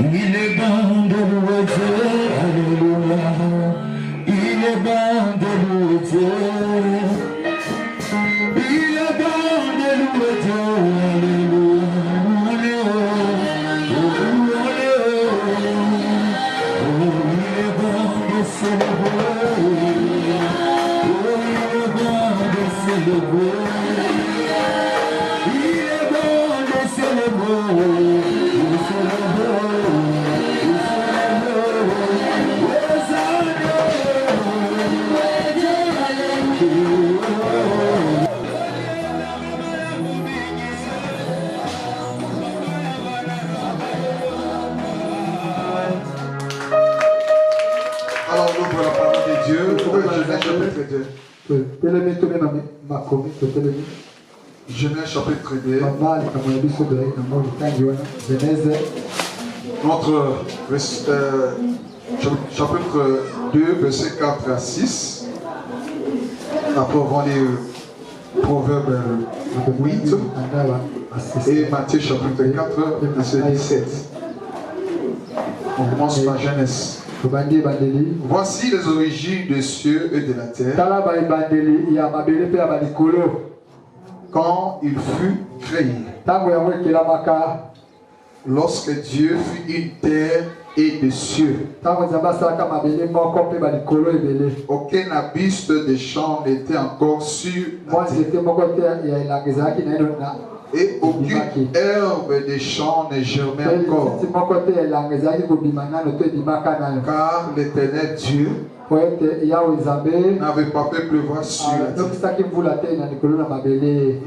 Il est bon de louer Dieu, alléluia. Il est bon de louer Dieu. Il est bon de louer Dieu, alléluia. Il est bon de célébrer. Il est bon de célébrer. Il est bon de célébrer. Alors on ouvre la parole de Dieu. Genèse chapitre 2. Genèse chapitre 2. Notre chapitre 2, verset 4 à 6. Après on va lire Proverbe 8 et Matthieu chapitre 4, verset 17. On commence par Genèse. Voici les origines des cieux et de la terre. Quand il fut créé, lorsque Dieu fit une terre et des cieux, aucun abysse des champs n'était encore sur la terre. Et aucune herbe des champs ne germait encore. Car l'Éternel Dieu n'avait pas fait pleuvoir sur la terre. Il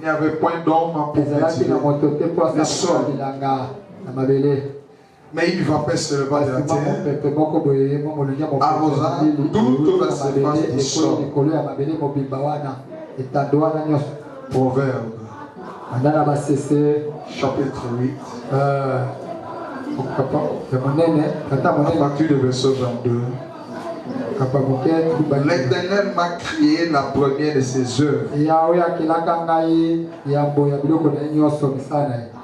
n'y avait point d'homme pour cultiver le sol. Mais une vapeur se leva de la terre, arrosant toute la surface du sol. Proverbe chapitre 8, à partir du verset 22. L'Éternel m'a créé la première de ses œuvres.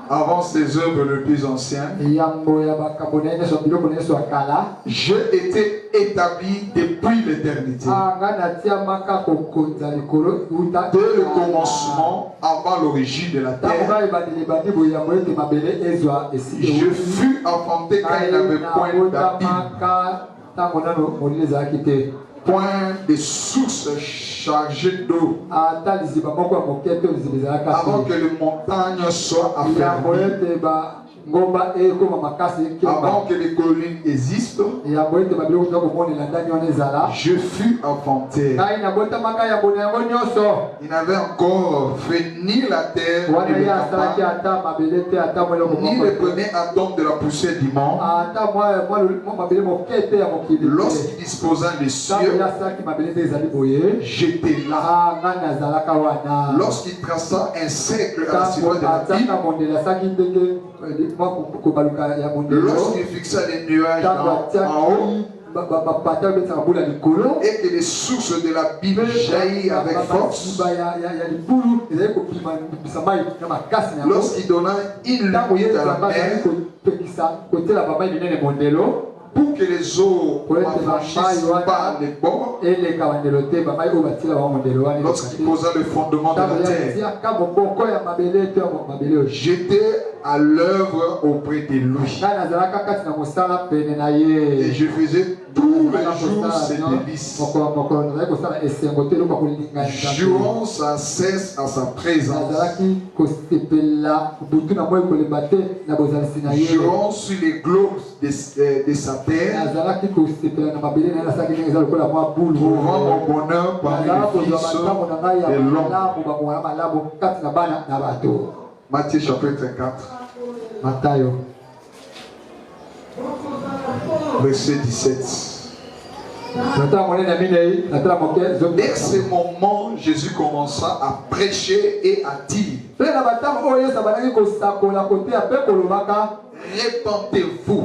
Avant ses œuvres les plus anciennes, j'ai été établi depuis l'éternité. Dès le commencement, avant l'origine de la terre, je fus enfanté quand il n'avait point d'abîme, point de source chargée d'eau, avant que les montagnes soient affermies, avant que les collines existent, je fus enfanté. Il n'avait encore fait ni la terre, ni le campagne, ni le premier atome de la poussière du monde. Lorsqu'il disposa les cieux, j'étais là. Lorsqu'il traça un cercle à la surface de la Bible, lorsqu'il fixa les nuages en haut, et que les sources de la Bible jaillissent avec force, lorsqu'il donna une limite à la mer, pour que les eaux n'enfranchissent pas les bords, lorsqu'il posa le fondement de la terre, j'étais à l'œuvre auprès de lui. Et je faisais tous les jours ses délices, jouant sans cesse à sa présence, jouant sur les globes de sa terre, trouvant mon bonheur parmi les fils de l'homme. Matthieu chapitre 4, verset 17. Dès ce moment, Jésus commença à prêcher et à dire: répentez-vous,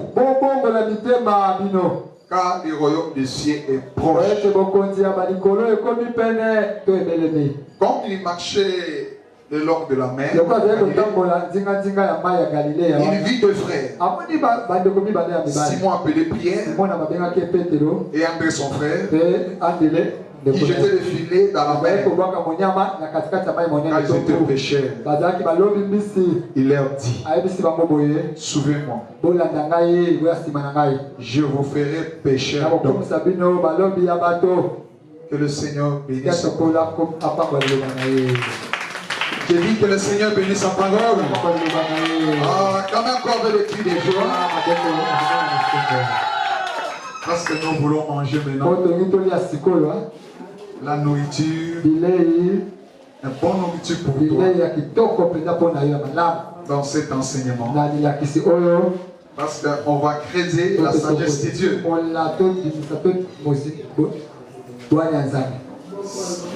car le royaume des cieux est proche. Comme il marchait le long de la mer. Il vit deux frères. Simon appelé Pierre et André son frère qui jetaient les filets dans la mer quand ils étaient pécheurs. Il leur dit, souvenez-moi, je vous ferai pécheur d'hommes. Que le Seigneur bénisse. J'ai dit que le Seigneur bénisse sa parole. Ah, quand même encore le cri des joies. Parce que nous voulons manger maintenant. La nourriture, une bonne nourriture pour toi dans cet enseignement. Parce qu'on va creuser la sagesse de Dieu.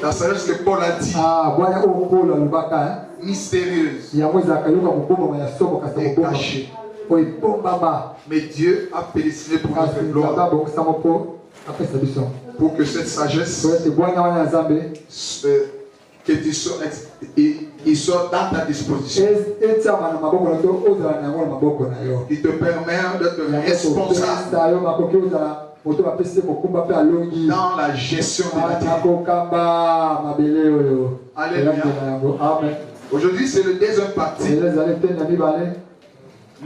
La sagesse que Paul a dit, mystérieuse et cachée. Mais Dieu a prédestiné pour notre gloire. Pour que cette sagesse il soit dans ta disposition. Il te permet d'être responsable dans la gestion de la terre. Alléluia. Aujourd'hui, c'est le deuxième partie.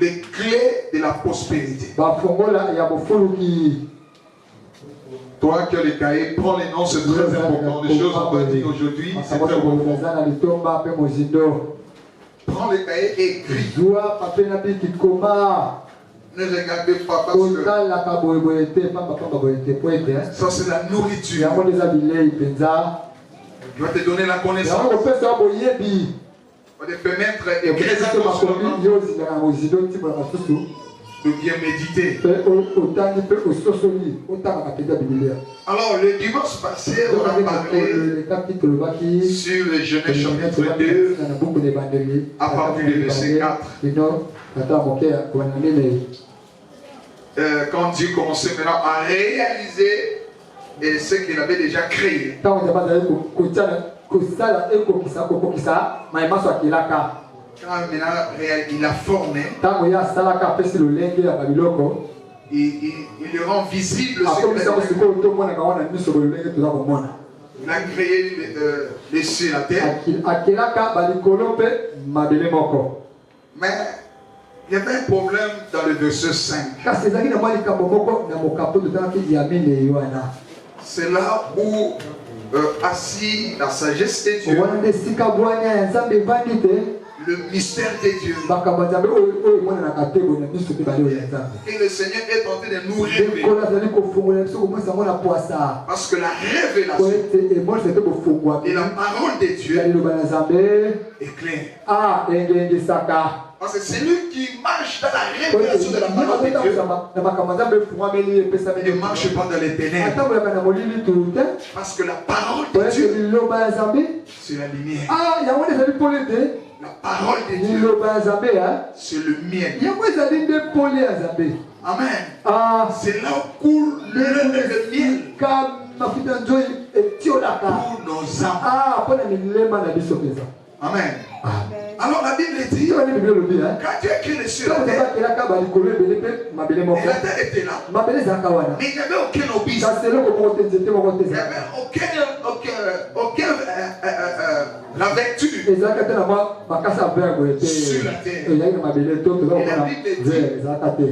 Les clés de la prospérité. Toi qui as les cahiers, prends les noms, c'est très important. Les choses qu'on va dire aujourd'hui, c'est très important. Prends les cahiers et écris. Ne regardez pas parce que ça c'est la nourriture. Il va te donner la connaissance. Il va te permettre de bien méditer. Alors le dimanche passé, on a parlé sur le Genèse chapitre 2 à partir du verset 4. Quand Dieu commençait maintenant à réaliser ce qu'il avait déjà créé. Quand maintenant il a formé, il le rend visible ce qu'il a fait. Il a créé les cieux et la terre. Mais il y avait un problème dans le verset 5. C'est là où assis la sagesse de Dieu, le mystère de Dieu. Et le Seigneur est en train de nous révéler. Parce que la révélation et la parole de Dieu est claire. Parce que c'est lui qui marche dans la révélation de la parole de Dieu. Il ne marche pas dans les ténèbres. Parce que la parole de Dieu, c'est la lumière. La parole de Dieu, c'est le miel. Amen. C'est là où coule le miel pour nos âmes. Amen. Alors la Bible dit, quand Dieu a créé les cieux et la terre, et la terre était là, mais il n'y avait aucune obéissance. Il n'y avait aucune la vertu sur la terre. Et la Bible dit,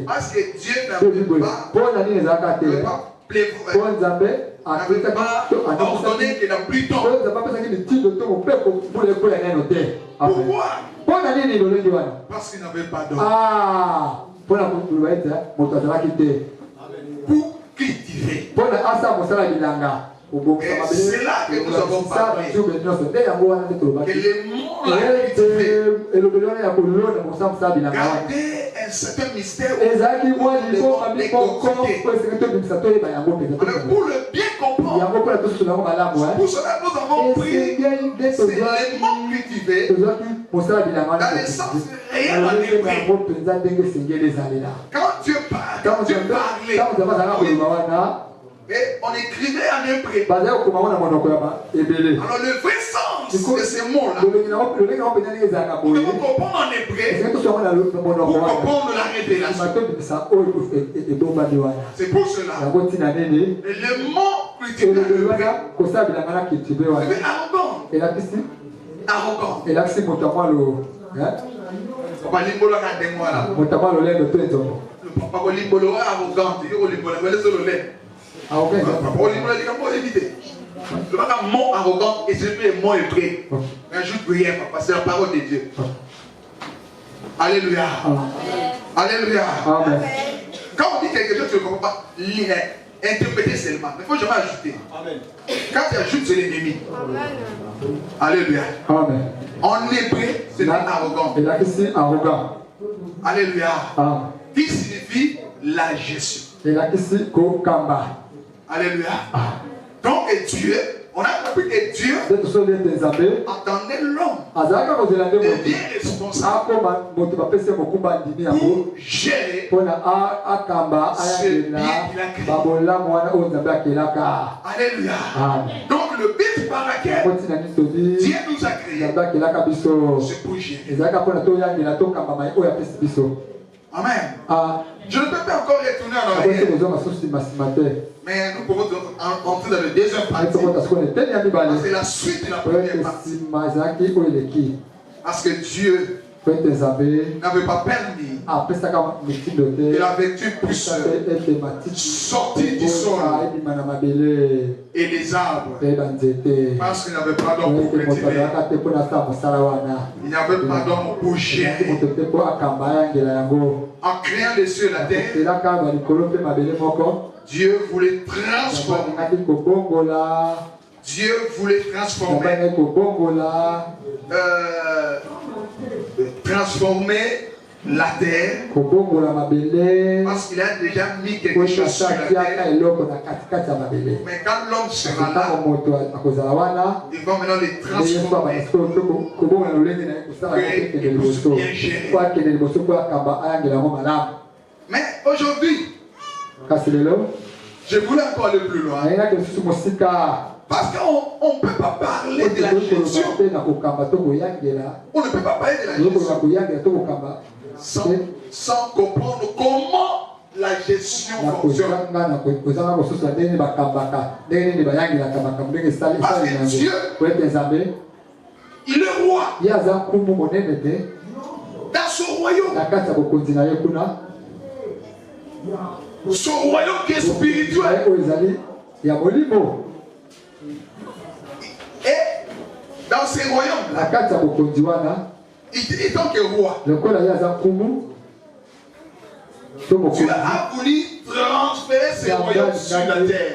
parce que Dieu n'avait pas ordonné que la pluie tombe. Pourquoi? Parce qu'il n'avait pas d'eau. Pour cultiver. Et c'est là que nous avons parlé. Que les mots garder un certain mystère pour le bien comprendre. Pour cela, nous avons pris les mots cultivés dans le sens réel en hébreu. Quand Dieu parlait, et on écrivait en hébreu. Alors le vrai sens de ces mots-là. Nous devons comprendre en hébreu pour comprendre la révélation. C'est pour cela. Le mot arrogant. Le mot arrogant et celui le mot hébreu. Ajoute prière, papa, c'est la parole de Dieu. Alléluia. Alléluia. Quand on dit quelque chose, tu ne comprends pas, interpréter seulement. Il ne faut jamais ajouter. Quand tu ajoutes, c'est l'ennemi. Alléluia. En hébreu, c'est arrogant. Alléluia. Qui signifie la gestion. Alléluia. Donc Dieu, on a compris que Dieu entendait l'homme devient responsable pour gérer ce bien qu'il a créé. Alléluia. Donc le but par lequel Dieu nous a créés, c'est pour gérer. Amen. Je ne peux pas encore retourner en arrière. Mais nous pouvons entrer dans le deuxième partie. C'est la suite de la première partie. Parce que Dieu n'avait pas permis que la vertu puisse sortir du sol et des arbres. Parce qu'il n'avait pas d'homme pour cultiver. Il n'y avait pas d'homme pour gérer. En créant les cieux et la terre, Dieu voulait transformer. Dieu voulait transformer la terre parce qu'il a déjà mis quelque chose sur la terre. Mais quand l'homme sera là, il va maintenant les transformer pour qu'il puisse bien gérer. Mais aujourd'hui, je voulais encore aller plus loin. Parce qu'on ne peut pas parler de la gestion. On ne peut pas parler de la gestion sans comprendre comment la gestion fonctionne. Parce que Dieu, il est roi. Dans son royaume. Son royaume qui est spirituel. Et dans ces royaumes-là, il tant que roi, tu as voulu transférer ces royaumes sur la terre.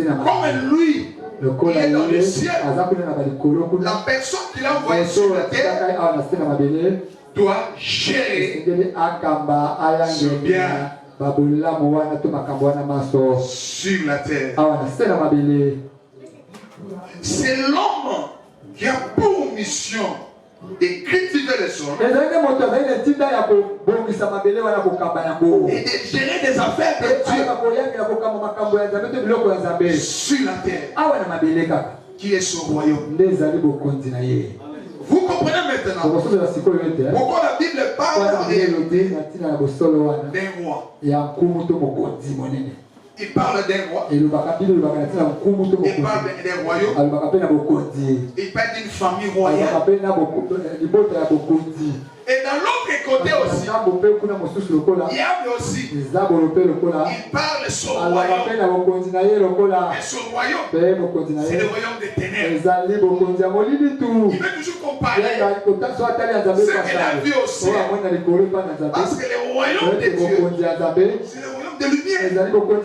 Comme lui, il est dans le ciel, la personne qu'il a envoyée sur la terre doit gérer ce bien sur la terre. C'est l'homme qui a pour mission de cultiver le sol et de gérer des affaires de Dieu sur la terre, qui est son royaume. Vous comprenez maintenant pourquoi la Bible parle d'un roi. Il parle d'un roi. Il parle d'un royaume. Il parle d'une famille royale. Et dans l'autre côté aussi, il y a aussi, il parle de son royaume. Et son royaume, c'est le royaume des ténèbres. Il veut toujours comparer ce qu'il a vu au ciel. Parce que le royaume de Dieu, c'est le royaume de lumière. Il n'y a point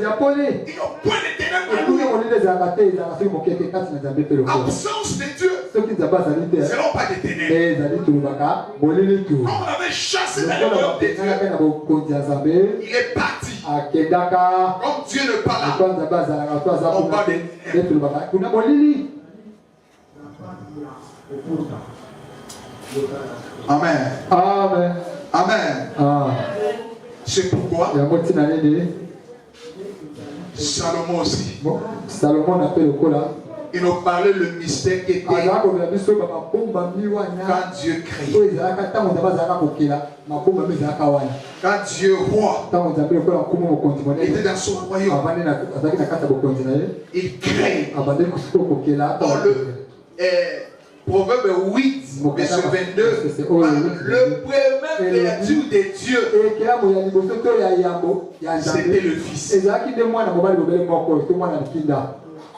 de ténèbres en lui. Absence de Dieu, c'est non pas de ténèbres. On avait chassé dans le royaume de Dieu. Il est parti. Comme Dieu ne parle pas, on parle de Amen. Amen. Amen. C'est pourquoi Salomon aussi. Salomon appelle le cola. Il nous parlait le mystère qui était quand Dieu crée. Quand Dieu roi était dans son royaume, il crée. Dans le Proverbe 8, verset 22, le premier créature de Dieu, c'était le Fils.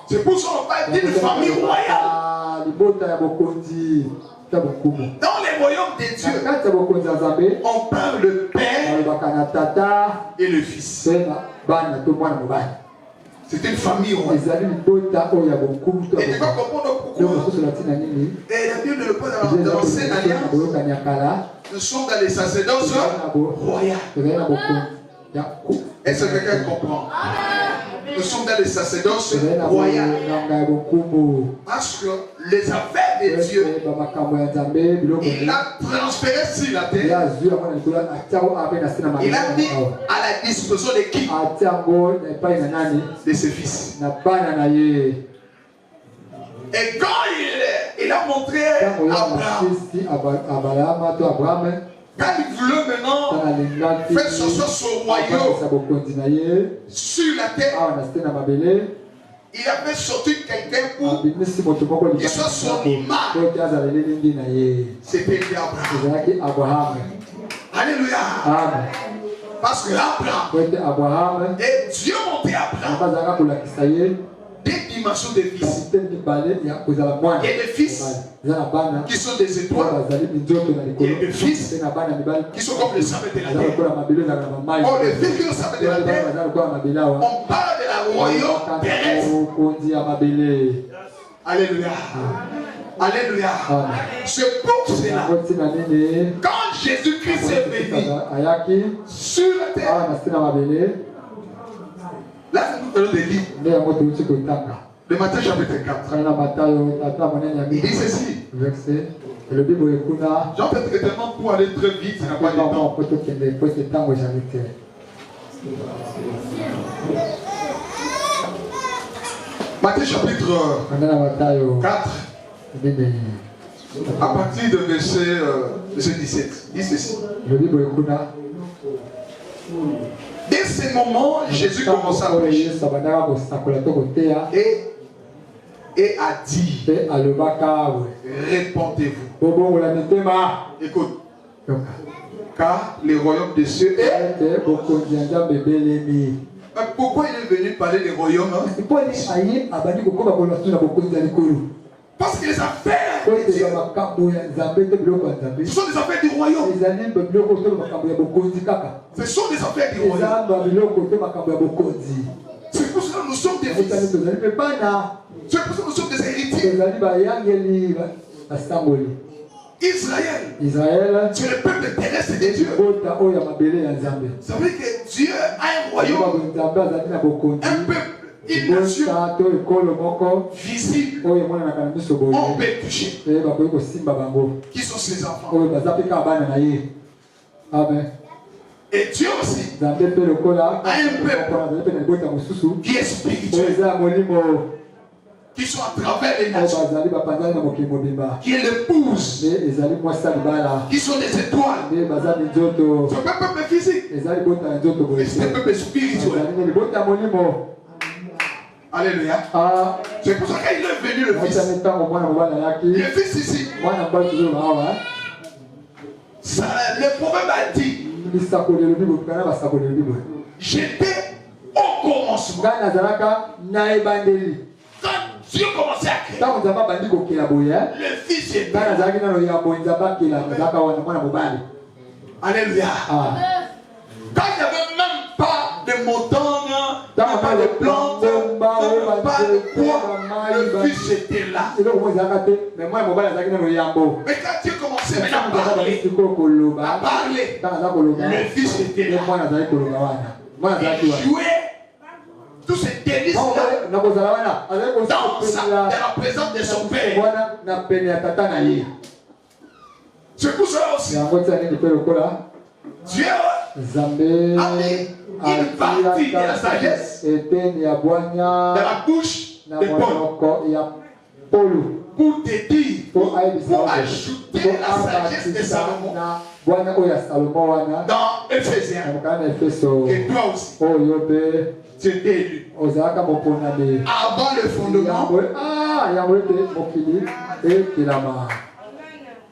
C'est pour ça qu'on parle d'une famille royale. Dans les royaumes de Dieu, on parle de Père et le Fils. C'était une famille royale. Et tu vas comprendre pourquoi. Et la Bible ne le parle pas dans l'ancienne alliance. Nous sommes dans les sacerdoces royales. Est-ce que quelqu'un comprend? Nous sommes dans les sacerdoces royales. Parce que les affaires de Dieu, il a transféré sur la terre. Il a mis à la disposition de qui? De ses fils. Et quand il a montré Abraham, quand il voulait maintenant faire sortir son royaume sur la terre, il a fait sortir quelqu'un pour qu'il soit son image. C'était Abraham. Alléluia. Parce que Abraham, et Dieu montrait Abraham des dimensions de fils. Et des fils qui sont des étoiles. Et des fils qui sont comme les sables de la terre. Oh, les fils qui sont les sables de la terre, on parle de la royaume terrestre. Alléluia. Alléluia. C'est pour cela, quand Jésus-Christ est venu sur la terre, là, c'est nous faisons des livres. Le Matthieu chapitre 4. Il dit ceci. J'en fais traitement pour aller très vite, il n'a pas de temps. Matthieu chapitre 4. À partir de verset 17. Il dit ceci. Dès ce moment, Jésus commença à prêcher et a dit, répondez-vous. Écoute, car le royaume des cieux est... Pourquoi il est venu parler des royaumes? Parce que les affaires de Dieu, ce sont des affaires du royaume. Ce sont des affaires du royaume. C'est pour cela que nous sommes des fils. C'est pour ça que nous sommes des héritiers. Israël, c'est le peuple terrestre de Dieu. Ça veut dire que Dieu a un royaume, un peuple, une nation visible. On peut toucher. Qui sont ses enfants? Amen. Et Dieu aussi a un peuple qui est spirituel, qui sont à travers les nations, qui est l'épouse, qui sont des étoiles. Ce n'est pas un peuple physique, mais c'est un peuple spirituel. Alléluia. C'est pour ça qu'il est venu le fils. Le fils ici. Ça, le proverbe a dit, j'étais au commencement. Quand Dieu commençait à créer, le fils était. Alléluia. Quand il n'y avait même pas de montagnes, pas de plantes, pas de quoi, le fils était là. Mais quand Dieu commençait à parler, le fils était là. Il jouait tous ces délices dans la présence de son père. C'est pour ça aussi. Dieu a mis une partie de la sagesse dans la bouche de Paul pour te dire, pour ajouter la sagesse de Salomon dans Éphésiens, que toi aussi, tu étais élu avant le fondement.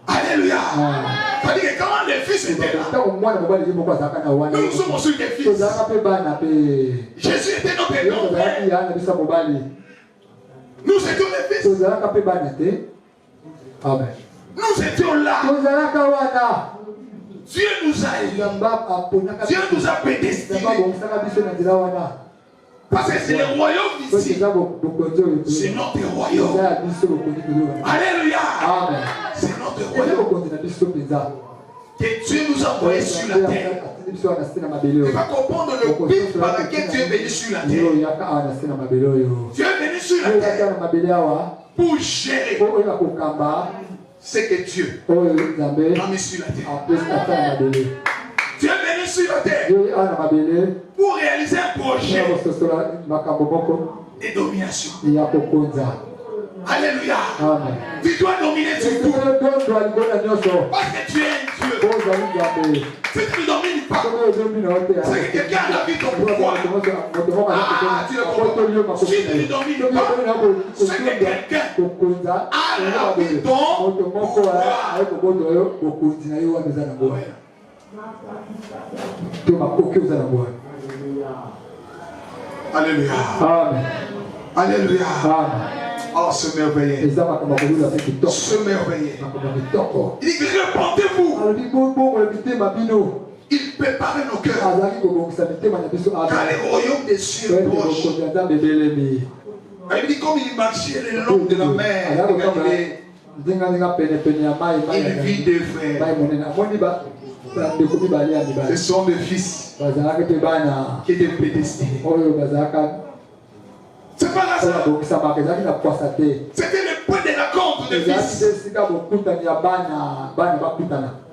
Alléluia. C'est-à-dire que quand les fils étaient là, nous sommes aussi des fils. Jésus était notre père. Nous étions les fils. Amen. Nous étions là. Dieu nous a élus. Dieu nous a prédestinés. Parce que c'est le royaume ici. C'est notre royaume. Alléluia. Amen. C'est notre royaume. Que Dieu nous a envoyés sur la terre. Tu vas comprendre le but par lequel Dieu est venu sur la terre. Dieu est venu sur la terre pour gérer ce que Dieu a mis sur la terre. Dieu est venu sur la terre pour réaliser un projet de domination. Alléluia. Amen. Tu dois dominer sur tout. Parce que tu es un Dieu. Si tu ne domines pas, c'est que quelqu'un a vu ton pouvoir. Ah, tu le comprends. Si tu ne domines pas, c'est que quelqu'un a vu ton pouvoir. Alléluia. Amen. Alléluia. Amen. Oh, se merveiller. Se merveiller. Il dit répondez-vous. Il prépare nos cœurs. Car le royaume des cieux est proche. Il dit comme il marchait le long de la mer. Il vit des frères. Ce sont des fils qui étaient prédestinés. C'est pas ça. C'était le point de rencontre des fils.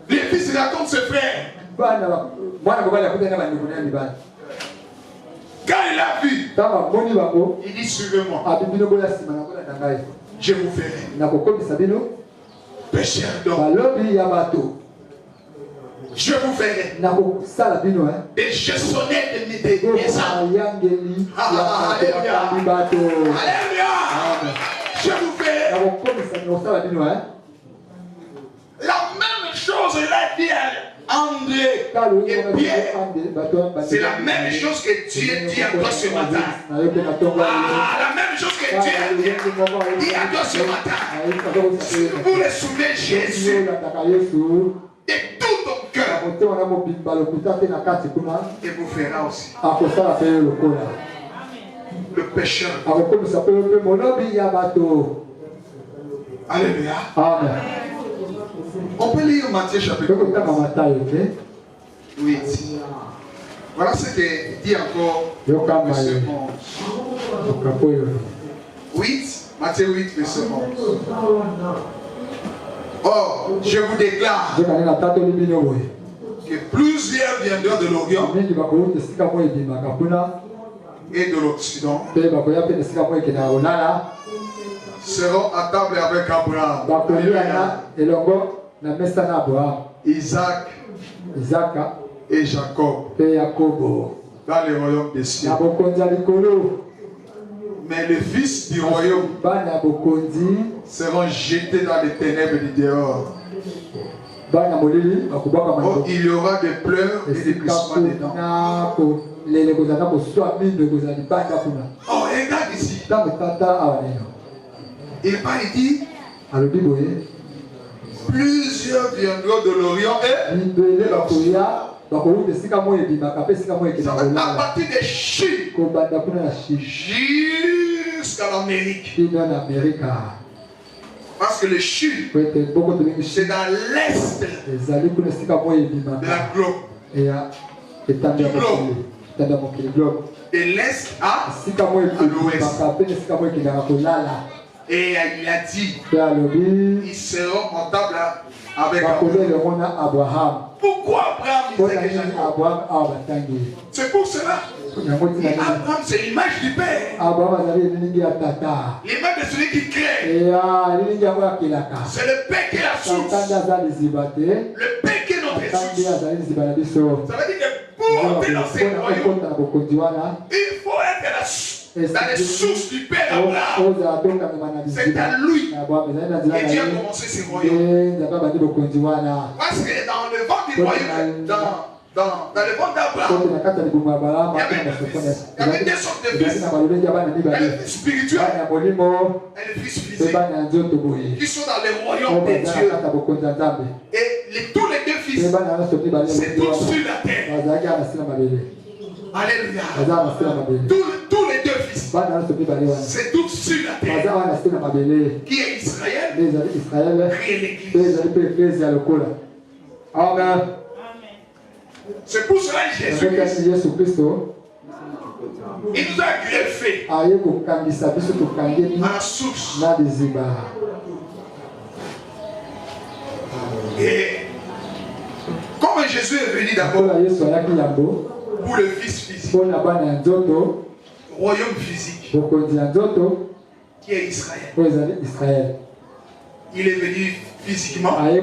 Les fils racontent ses frères. Quand il a vu, il dit suivez-moi. Je vous ferai pécheur d'homme. Je vous ferai des gestionnaires de mes âmes. Alléluia. Alléluia. Je vous ferai la même chose. Il a dit à André et Pierre. C'est la même chose que Dieu dit à toi ce matin. La même chose que Dieu dit à toi ce matin. Vous le souvenez, Jésus, de tout ton cœur, et vous fera aussi le pécheur. Alléluia. Amen. On peut lire Matthieu chapitre 8. Voilà ce que dit encore verset 11. 8, Matthieu 8, verset 11. Or, je vous déclare que plusieurs viendront de l'Orient et de l'Occident seront à table avec Abraham, Isaac et Jacob dans le royaume des cieux. Mais les fils du royaume seront jetés dans les ténèbres du dehors. Oh, il y aura des pleurs et des crissements des dents. Oh, regarde ici. Et pas il dit plusieurs viendront de l'Orient et à partir de Chine jusqu'à l'Amérique. Parce que le Chine, c'est dans l'est de la globe. Et l'est à l'ouest. Et il a dit, ils seront en table avec Abraham. Pourquoi Abraham Isaac et Jacob. C'est pour cela. Abraham, c'est l'image du Père. L'image de celui qui crée. C'est le Père qui est la source. Le Père qui est notre source. Ça veut dire que pour entrer dans ces royaumes, il faut être dans les sources du Père Abraham. C'est à lui que Dieu a commencé ses royaumes. Parce que dans le ventre du royaume, dans le ventre d'Abraham, il y avait deux sortes de fils. Il y a le fils spirituel et le fils physique qui sont dans le royaume de Dieu. Et tous les deux fils, c'est tout sur la terre. Alléluia. Tous les deux fils, c'est tout sur la terre. Qui est Israël? Qui est l'Église. Amen. C'est pour cela que Jésus-Christ, il nous a greffé à la source. Et comme Jésus est venu d'abord pour le fils physique, royaume physique, qui est Israël. Il est venu physiquement. Il fallait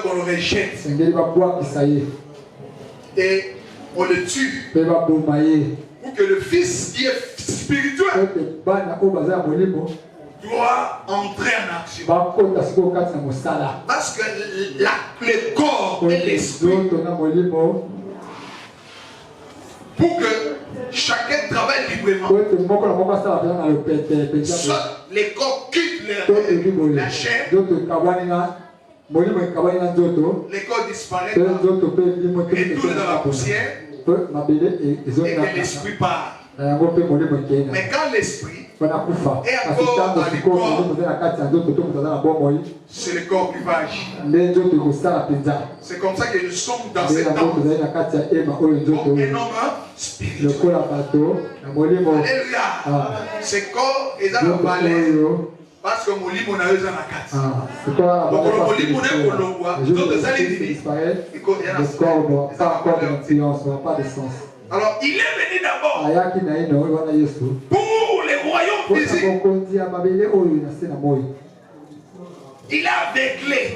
qu'on le rejette. Et on le tue. Pour que le fils qui est spirituel doit entrer en action. Parce que le corps et l'esprit, pour que chacun travaille librement. Soit les corps quittent la chair, les corps disparaissent et tournent dans la poussière et que l'esprit part. Mais quand l'esprit est encore dans le corps, c'est le corps qui va agir. C'est comme ça que nous sommes dans cette temps. Un homme spirituel. Alléluia. Ce corps est dans la valeur. Parce que mon livre, on a eu dans la carte. Donc, mon livre, on a eu au Longwa. D'autres allez dire, il y a alors, il est venu d'abord pour les royaumes physiques. Il a aveuglé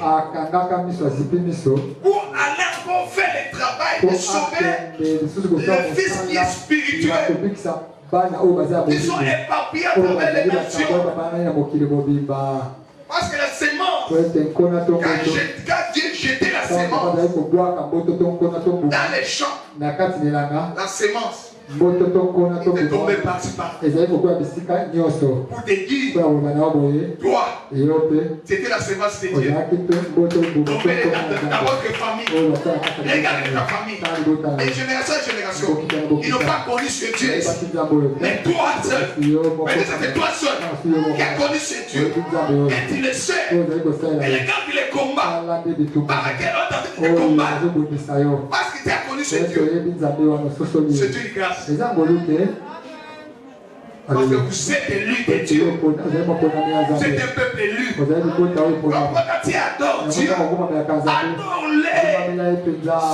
pour aller encore faire le travail de sauver le fils qui est spirituel. Ils sont éparpillés à travers les nations. Parce que la semence, quand Dieu jetait la semence dans les champs, la semence était tombée par-ci par-là. Pour te dire, toi, c'était la semence de Dieu. Tombée dans votre famille. Regardez ta famille. Et génération en génération, ils n'ont pas connu ce Dieu. Mais toi seul, peut-être c'est toi seul qui as connu ce Dieu. Et tu le sais. Et regarde les combats. Par quel autre tu les combats? Parce que tu as connu ce Dieu. C'est une grâce. Parce que vous êtes élus de Dieu. Vous êtes un peuple élu. Quand tu adores Dieu, adore-les.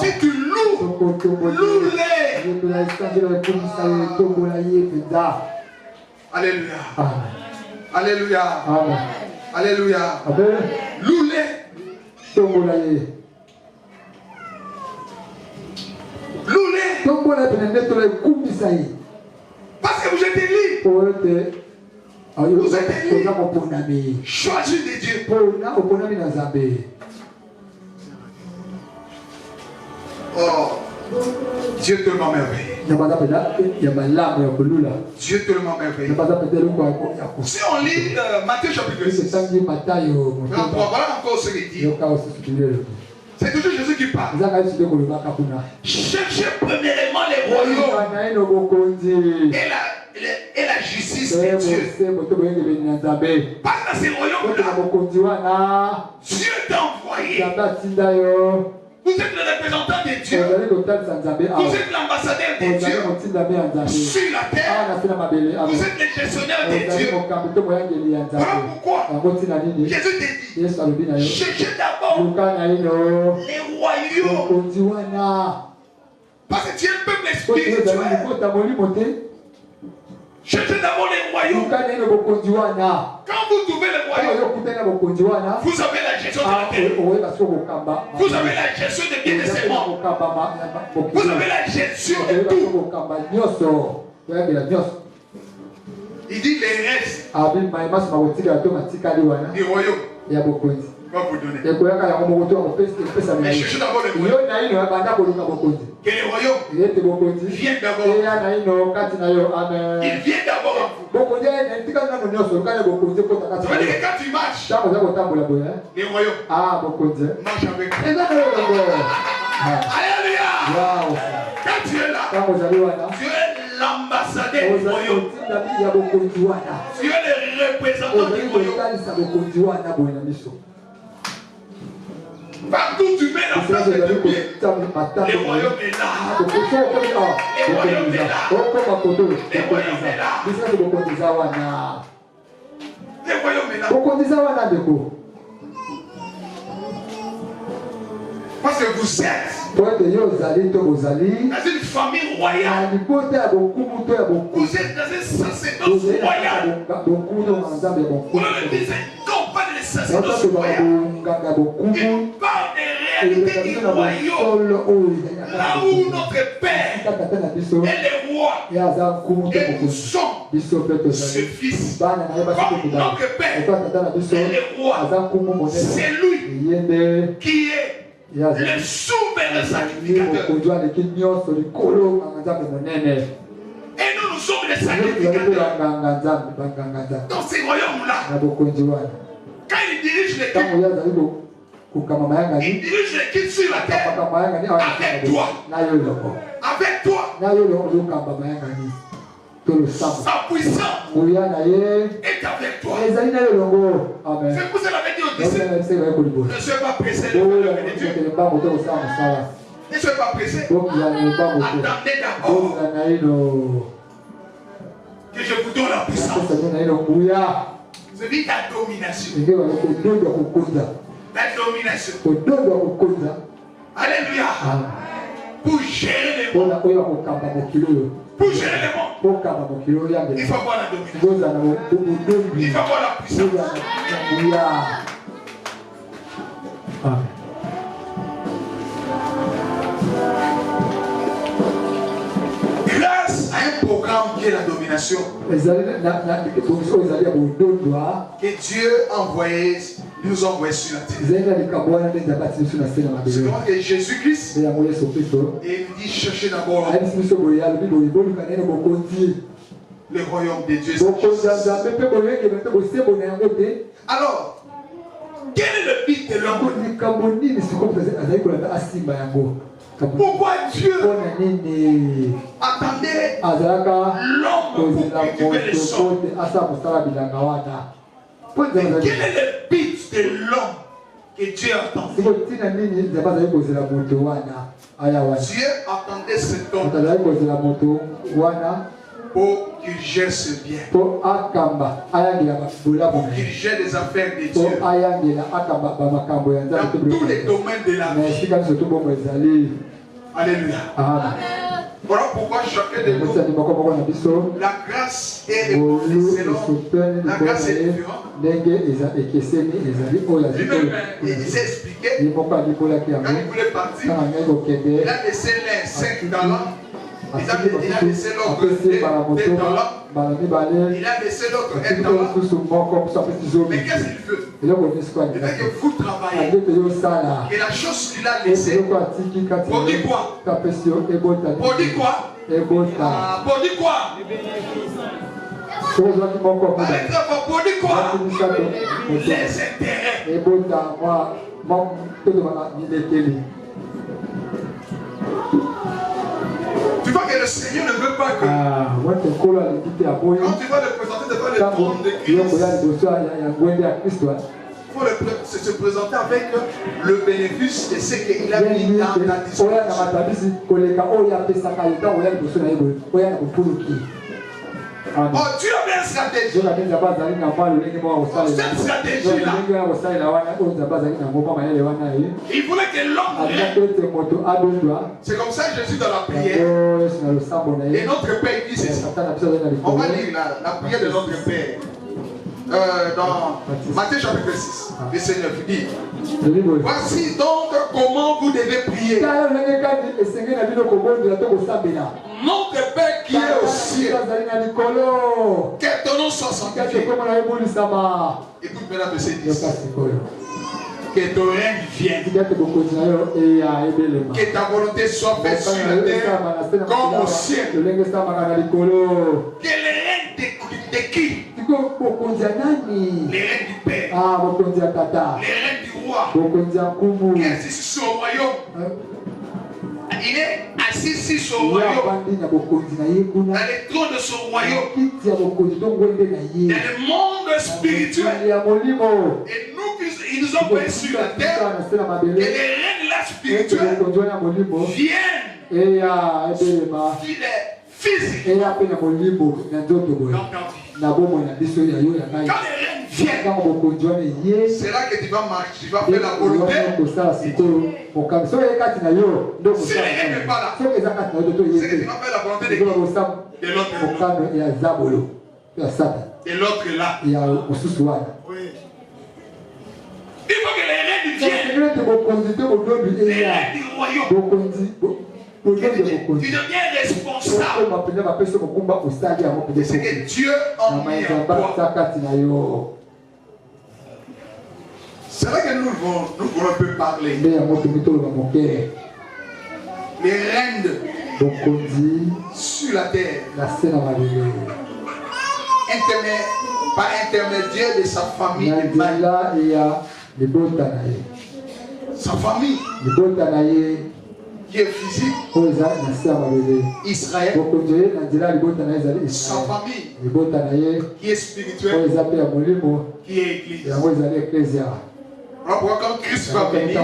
Si tu loues, loue-les. Alléluia. Alléluia. Alléluia. Loue-les. Loue-les. Parce que vous êtes élus. Vous êtes élus. Choisis de Dieu. Oh, Dieu te merveille. Dieu te merveille. Si on lit Matthieu chapitre 6, voilà encore ce qu'il dit. C'est toujours Jésus qui parle. Cherchez premièrement les royaumes et la justice de Dieu. Parce que dans ces royaumes-là, Dieu t'a envoyé. Vous êtes le représentant de Dieu. Vous êtes l'ambassadeur de Dieu sur la terre. Vous êtes le gestionnaire de Dieu. Voilà pourquoi Jésus te dit, cherchez d'abord les royaumes. Parce que tu es un peuple spirituel. Cherchez d'abord les royaumes. Quand vous trouvez les royaumes, vous avez la gestion de la terre. Vous avez la gestion des biens de ces morts. Vous avez la gestion de tout. Il dit les restes du royaume. Va vous donner. Mais cherchez d'abord les royaumes. Que les royaumes viennent d'abord. Ils viennent d'abord en vous. Ça veut dire que quand tu marches, les royaumes marchent avec vous. Alléluia. Quand tu es là, tu es l'ambassadeur du royaume. Tu es le représentant du royaume. Partout tu mets la place de Dieu, les royaumes est là. Les royaumes est là. Les royaumes est là. Les royaumes est là. Parce que vous êtes dans une famille royale. Vous êtes dans une sacerdoce royale. Vous le disiez, quand on parle de sacerdoce royale, il parle des réalités du royaume. Là où notre Père est le roi. Et nous sommes ce fils. Comme notre Père est le roi. C'est lui qui est le souverain sacrificateur. Et nous sommes les sacrificateurs. Dans ces royaumes-là, quand il dirige l'équipe, il dirige l'équipe sur la terre avec toi. Avec toi. Sa puissance est avec toi. C'est pour cela que Dieu dit ne sois pas pressé de faire le Dieu. Ne sois pas pressé. Attendez d'abord que je vous donne la puissance. C'est dit la domination. La domination. Alléluia. Pour gérer les mondes. Pour gérer les mondes. Il faut avoir la domination. Il faut avoir la puissance. Amen. Grâce à un programme qui est la domination, que Dieu a envoyé, nous a envoyé sur la terre. C'est comment que Jésus-Christ, et il dit cherchez d'abord le royaume de Dieu. Alors, quel est le but de l'homme? Pourquoi Dieu attendait l'homme pour cultiver les sols? Quel est le but de l'homme que Dieu attendait? Dieu attendait cet homme pour qu'il gère ce bien, pour qu'il gère les affaires de Dieu dans tous les domaines de la vie. Alléluia. Amen. Voilà pourquoi chacun de nous, la grâce est répondue selon la grâce est différente. Lui-même, il s'est expliqué. Quand il voulait partir, il a laissé les 5 talents. Il a laissé l'autre 2 talents. Il a laissé l'autre 1 talent. Mais qu'est-ce qu'il veut? Il veut que vous travaillez. Et la chose qu'il a laissée, pour dire quoi? Pour dire quoi? Pour dire quoi? Avec la voix, pour dire quoi? Les intérêts. Tu vois que le Seigneur ne veut pas que quand tu vas le présenter devant le trône de Christ, se présenter avec le bénéfice de ce qu'il a mis dans la disposition. Oh, Dieu avait une stratégie. Cette stratégie-là, il voulait que l'homme règne. C'est comme ça que Jésus dans la prière. Et notre Père dit c'est ça. On va lire la prière de notre Père. Dans Matthieu chapitre 6, verset 9, il dit: voici donc comment vous devez prier. Notre Père qui est au ciel, que ton nom soit sanctifié. Écoute maintenant le verset 10. Que ton règne vienne. Que ta volonté soit faite sur la terre comme au ciel. Que le règne de qui? Les règnes du Père. Les règnes du roi. Qui est assis sur son royaume. Il est assis sur son royaume. Dans les trônes de son royaume. Dans le monde spirituel. Et nous, ils nous ont pris sur la terre. Et les règnes là spirituels viennent. Physique. Quand les règnes viennent, c'est là que tu vas marcher, tu vas faire la volonté. Si les règnes n'est pas là, c'est que tu vas faire la volonté de l'autre là. Il faut que les règnes viennent. Les règnes du royaume. Tu deviens responsable de ce que Dieu a mis en toi. C'est vrai que nous voulons un peu parler. Les règnes sur la terre. Par intermédiaire de sa famille. Sa famille. Qui est physique, Israël, sa famille, qui est spirituelle, qui est église. Alors pourquoi quand Christ va venir,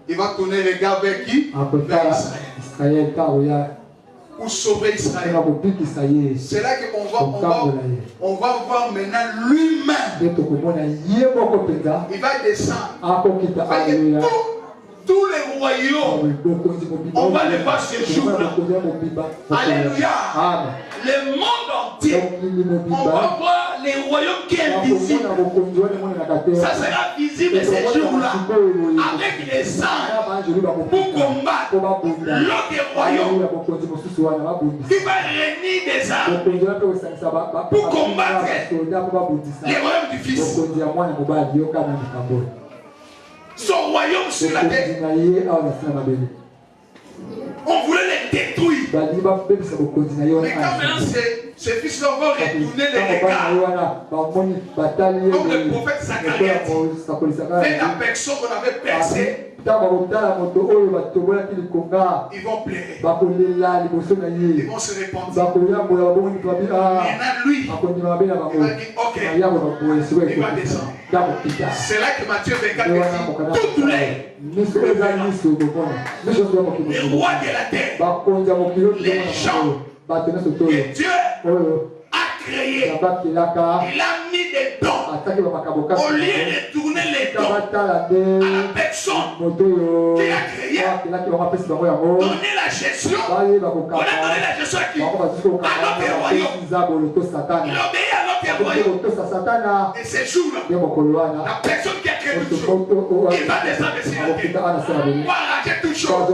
il va tourner les regards vers qui? Vers Israël. Pour sauver Israël. C'est là qu'on va voir maintenant lui-même. Il va descendre. Tous les royaumes, on va les voir ce jour-là. Alléluia. Le monde entier, on va voir les royaumes qui sont visibles. Ça sera visible ce jour-là avec les anges pour combattre l'autre royaume qui va réunir des âmes pour combattre les royaumes du Fils. Son royaume sur la terre. On voulait les détruire. Mais quand maintenant ces fils-là vont retourner les regards, comme le prophète Zacharie fait la personne qu'on avait percée, ils vont pleurer. Ils vont se répandre. Maintenant lui, il va dire ok, il va descendre. C'est là que Matthieu 24 dit toutes les rois de la terre, les gens que Dieu a créés, il a mis des dons. Au lieu de tourner les dons à la personne qui a créé, donner la gestion. On a donné la gestion à qui? À notre royaume. Il obéit à notre royaume. Et ces jours-là, la personne qui a créé toute chose, il va descendre sur la terre pour arranger toute chose et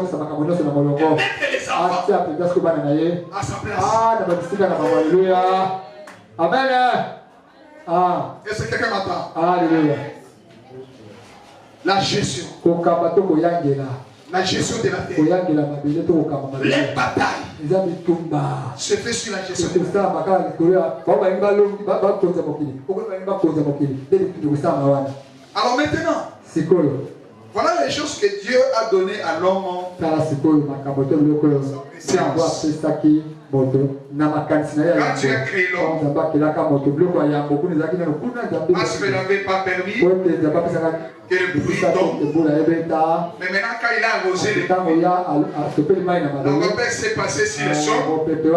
mettre les enfants à sa place. Amen. Est-ce que quelqu'un m'entend? Alléluia. La gestion. La gestion de la terre. Les batailles se fait sur la gestion. Alors maintenant, Voilà les choses que Dieu a données à l'homme. Quand tu as créé l'homme, parce que n'avait pas permis que le bruit tombe. Mais maintenant, quand il a arrosé les pluies, le repère s'est passé sur le sol. Dieu a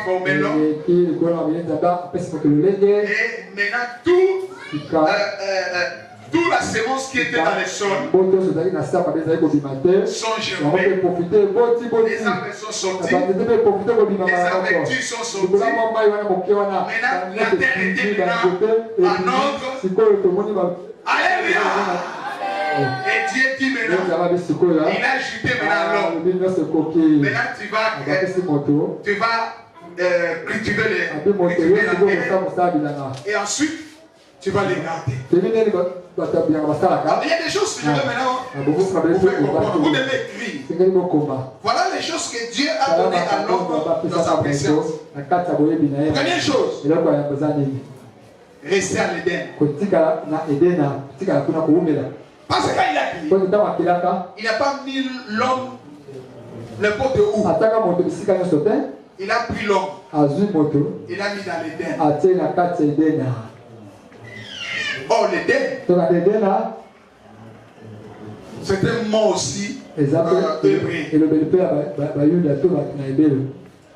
formé l'homme. Et maintenant, toute la sémence qui était dans le sol sont germés. Les arbres sont sortis. Les avertus sont sortis. Maintenant, la terre était maintenant en ordre. Alléluia. Et Dieu dit maintenant, il a ajouté maintenant l'homme. Maintenant, tu vas cultiver la terre. Et ensuite, tu vas les garder. Il y a des choses que je veux maintenant vous faire comprendre. Vous devez écrire. Voilà les choses que Dieu a données à l'homme dans sa présence. Première chose, rester à l'Éden. Parce que quand il a créé, il n'a pas mis l'homme n'importe où. Il a pris l'homme. Il l'a mis dans l'Éden. Oh, l'Éden, c'est un mot aussi hébreu.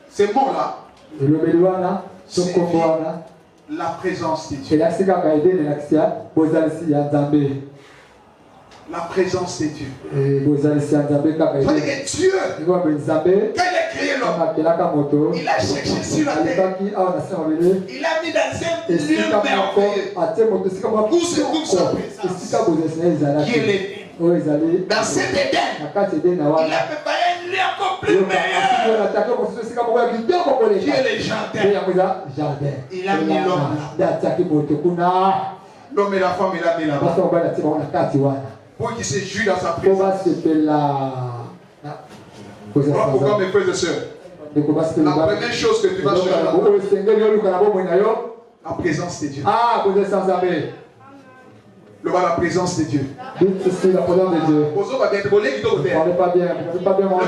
Ce mot-là signifie la présence de Dieu. La présence de Dieu. C'est-à-dire que Dieu, quand il a créé l'homme, il a cherché sur la terre. Il a mis dans un lieu merveilleux où se trouve sa présence, qui est l'Éden. Dans cet Éden, il a préparé un lieu encore plus meilleur, qui est le jardin. Il a mis l'homme là. L'homme et la femme, il a mis là-bas. Pour qu'il se jouit dans sa présence. Pourquoi mes frères et sœurs? La première chose que tu vas chercher, la présence de Dieu. Le la présence de Dieu.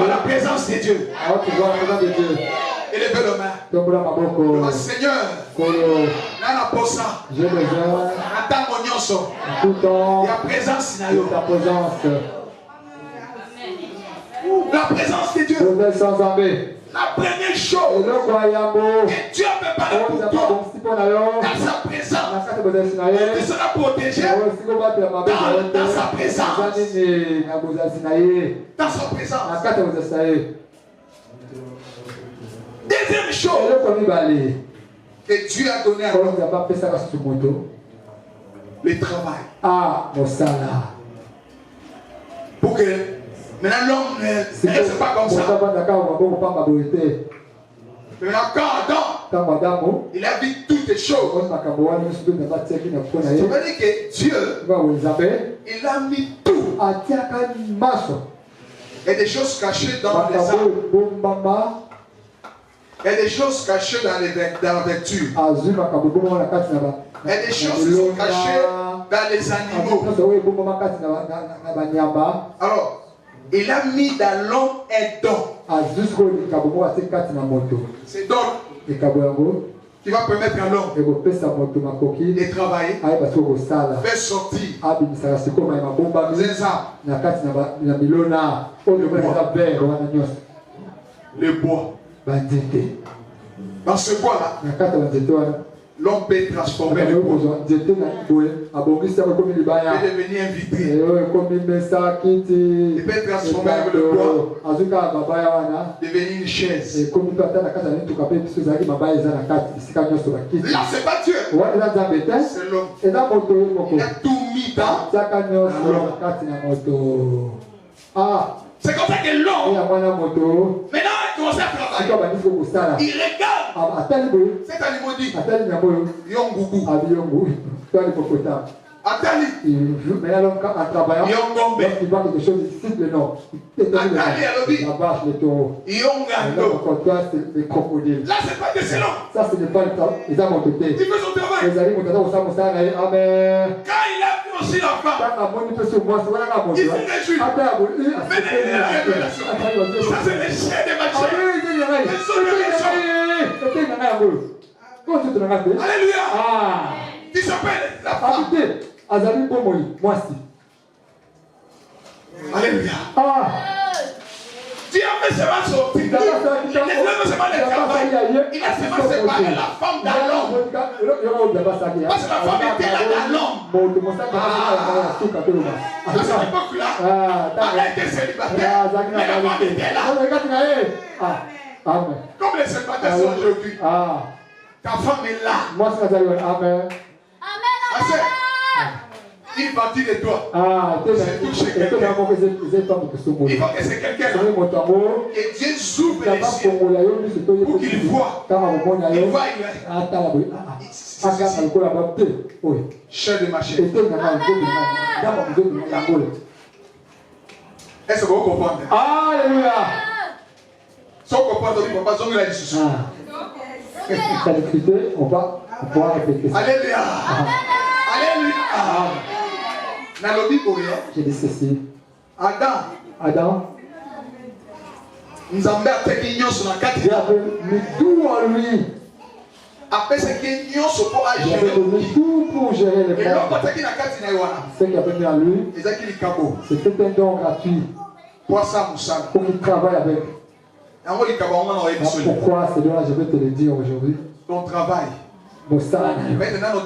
La présence de Dieu. La présence de Dieu. Élevez le main. Le Seigneur. J'ai besoin. La présence de Dieu. La présence de Dieu. La première chose que Dieu a préparé pour toi dans sa présence, tu seras protégé dans sa présence. Dans sa présence. Deuxième chose que Dieu a donné à l'homme, le travail. Pour que maintenant l'homme ne reste pas comme ça. Maintenant quand Adam, il a vu toutes les choses. Ça veut dire que Dieu, il a mis tout. Il y a des choses cachées dans les arbres. Il y a des choses cachées dans la vertu. Il y a des choses qui sont cachées dans les animaux. Alors, il a mis dans l'homme un don. C'est donc qui va permettre à l'homme de travailler, faire sortir le bois. Dans ce bois-là, l'homme peut transformer le bois. Il peut devenir un vitrier. Il peut transformer le bois, devenir une chaise. Là, c'est pas Dieu. C'est l'homme. Il a tout mis dans l'homme. C'est comme ça que l'homme, maintenant, il commence à travailler. Il regarde. Cet animal dit Yongougou. Mais alors, en travaillant, lorsqu'il voit quelque chose, il cite le nom. La vache, le taureau. C'est le crocodile. Là, c'est pas excellent. Ça, ce n'est pas le temps. Ils ont monté. Il fait son travail. Les amis, Quand il a vu aussi la femme, il se réjouit. Mais la révélation, ça c'est les chaînes des machins. Alléluia. Qui s'appelle la femme. Alléluia. Dieu a seulement sorti. Il a seulement les travail. Il a seulement séparé la femme d'Alon. Parce que la femme était là d'Alon. À cette époque-là, elle était célibataire. Mais la femme était là. Comme les célibataires sont aujourd'hui. Ta femme est là. Amen. Il partit de toi. C'est tout chez quelqu'un. Il faut que c'est quelqu'un là. Et Dieu ouvre les cieux pour qu'il voit. Il voit, Chef de ma chair. Est-ce que vous comprenez? Alléluia. Sans comprendre, on ne peut pas zonger la discussion. On va pouvoir répéter ça. Alléluia. Alléluia. J'ai dit ceci. Adam. Nous avons Dieu avait mis tout en lui. Après ce qui est sur pour Dieu avait donné tout pour gérer les gens. monde. Ce qu'il avait mis en lui, c'était un don gratuit. Pour qu'il travaille avec. Pourquoi ce don-là, je vais te le dire aujourd'hui. Ton travail. Maintenant,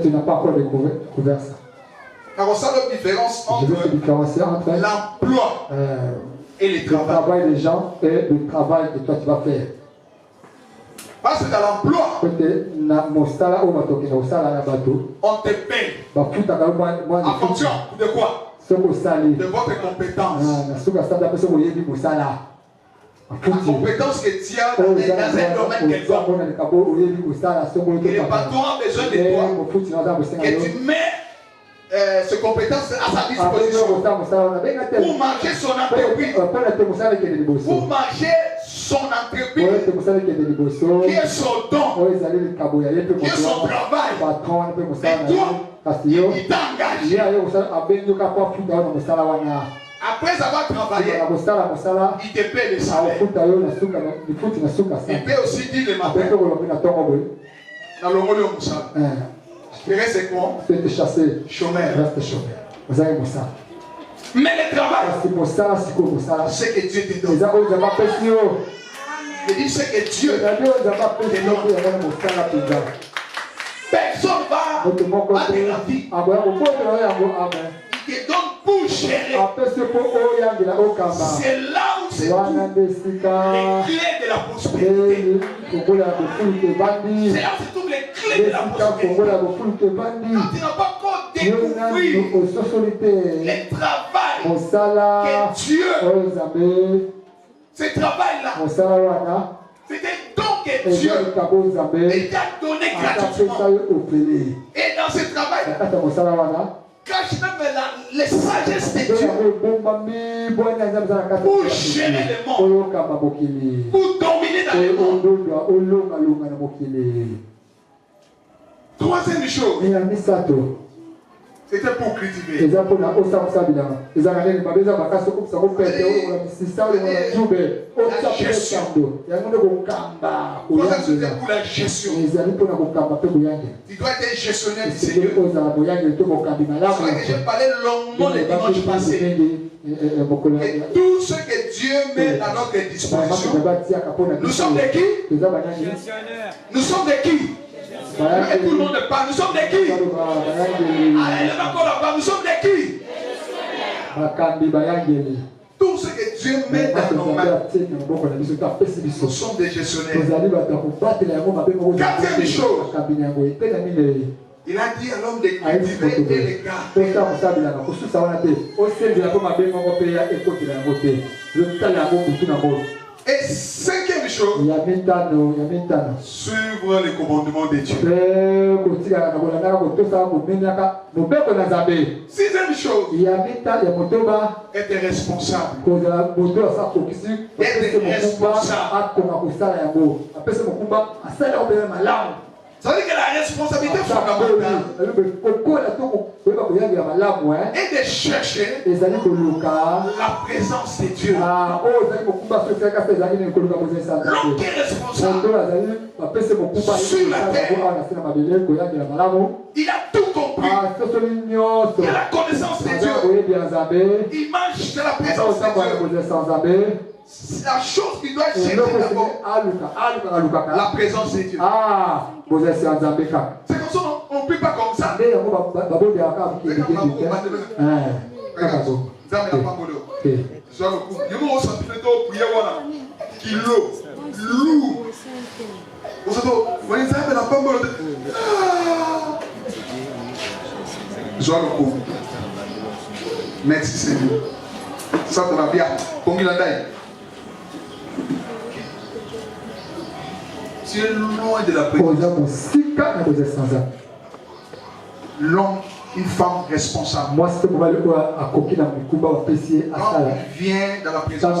tu n'as pas encore découvert ça. Je vais te différencier entre l'emploi et le travail des gens et le travail que toi tu vas faire. Parce que dans l'emploi, on te paye. En fonction de quoi? De votre compétence. La compétence que tu as dans un domaine quelconque. Et les patrons ont besoin de toi. Et tu mets cette compétence à sa disposition pour marcher son entreprise. Pour marcher son entreprise. Qui est son don. Qui est son travail. Et toi, il t'a engagé. Après avoir travaillé, il te paie le salaire. Il peut aussi dire le matin. Dans le rôle de Moussa. Tu restes quoi? Chômeur. Mais le travail, c'est que Dieu te donne. Je dis c'est que Dieu te donne. Personne va battre la vie. Il te donne pour gérer. C'est là où c'est tout. Les clés de la prospérité. C'est là où c'est toutes les clés de la prospérité. Quand tu n'as pas encore découvert le travail que Dieu, ce travail-là, c'est un don que Dieu t'a donné gratuitement. Et dans ce travail, cache même les sagesses de Dieu pour gérer le monde, pour dominer dans le monde. Troisième chose, c'était pour cultiver. La gestion. C'était pour la gestion. Tu dois être gestionnaire du Seigneur. J'ai parlé longuement le dimanche passé. Et tout ce que Dieu met à notre disposition. Nous sommes de qui? Nous sommes de qui? Et tout le monde parle. Nous sommes de qui? Allez, lève encore là-bas. Nous sommes de qui? Tout ce que Dieu met dans nos mains, nous sommes des gestionnaires. Quatrième chose, il a dit à l'homme de cultiver et les garder. Et cinquième chose, suivre les commandements de Dieu. Sixième chose, être responsable. Ça veut dire que la responsabilité fondamentale est de chercher la présence de Dieu. L'homme qui est responsable sur la terre, il a tout compris. Il a la connaissance de Dieu. Il marche de la présence de Dieu. La chose qui doit chercher d'abord, la présence de Dieu. C'est comme ça, on ne prie pas comme ça. Merci Seigneur. Ça te va bien. Tu es loin de la présence. L'homme, une femme responsable. Quand il vient dans la présence,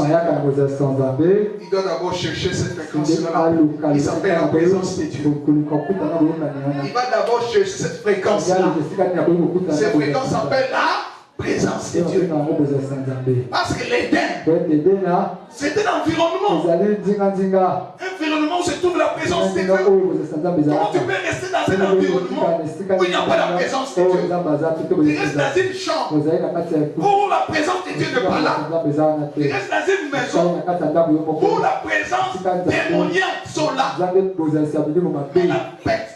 il doit d'abord chercher cette fréquence-là. Il s'appelle la présence de Dieu. Il va d'abord chercher cette fréquence-là. Cette fréquence s'appelle la présence de Dieu. Parce que l'Éden, c'est un environnement. Un environnement où se trouve la présence de Dieu. Comment tu peux rester dans un environnement où il n'y a pas la présence de Dieu? Tu restes dans une chambre où la présence de Dieu n'est pas là. Tu restes dans une maison où la présence démoniaque sont là. Mais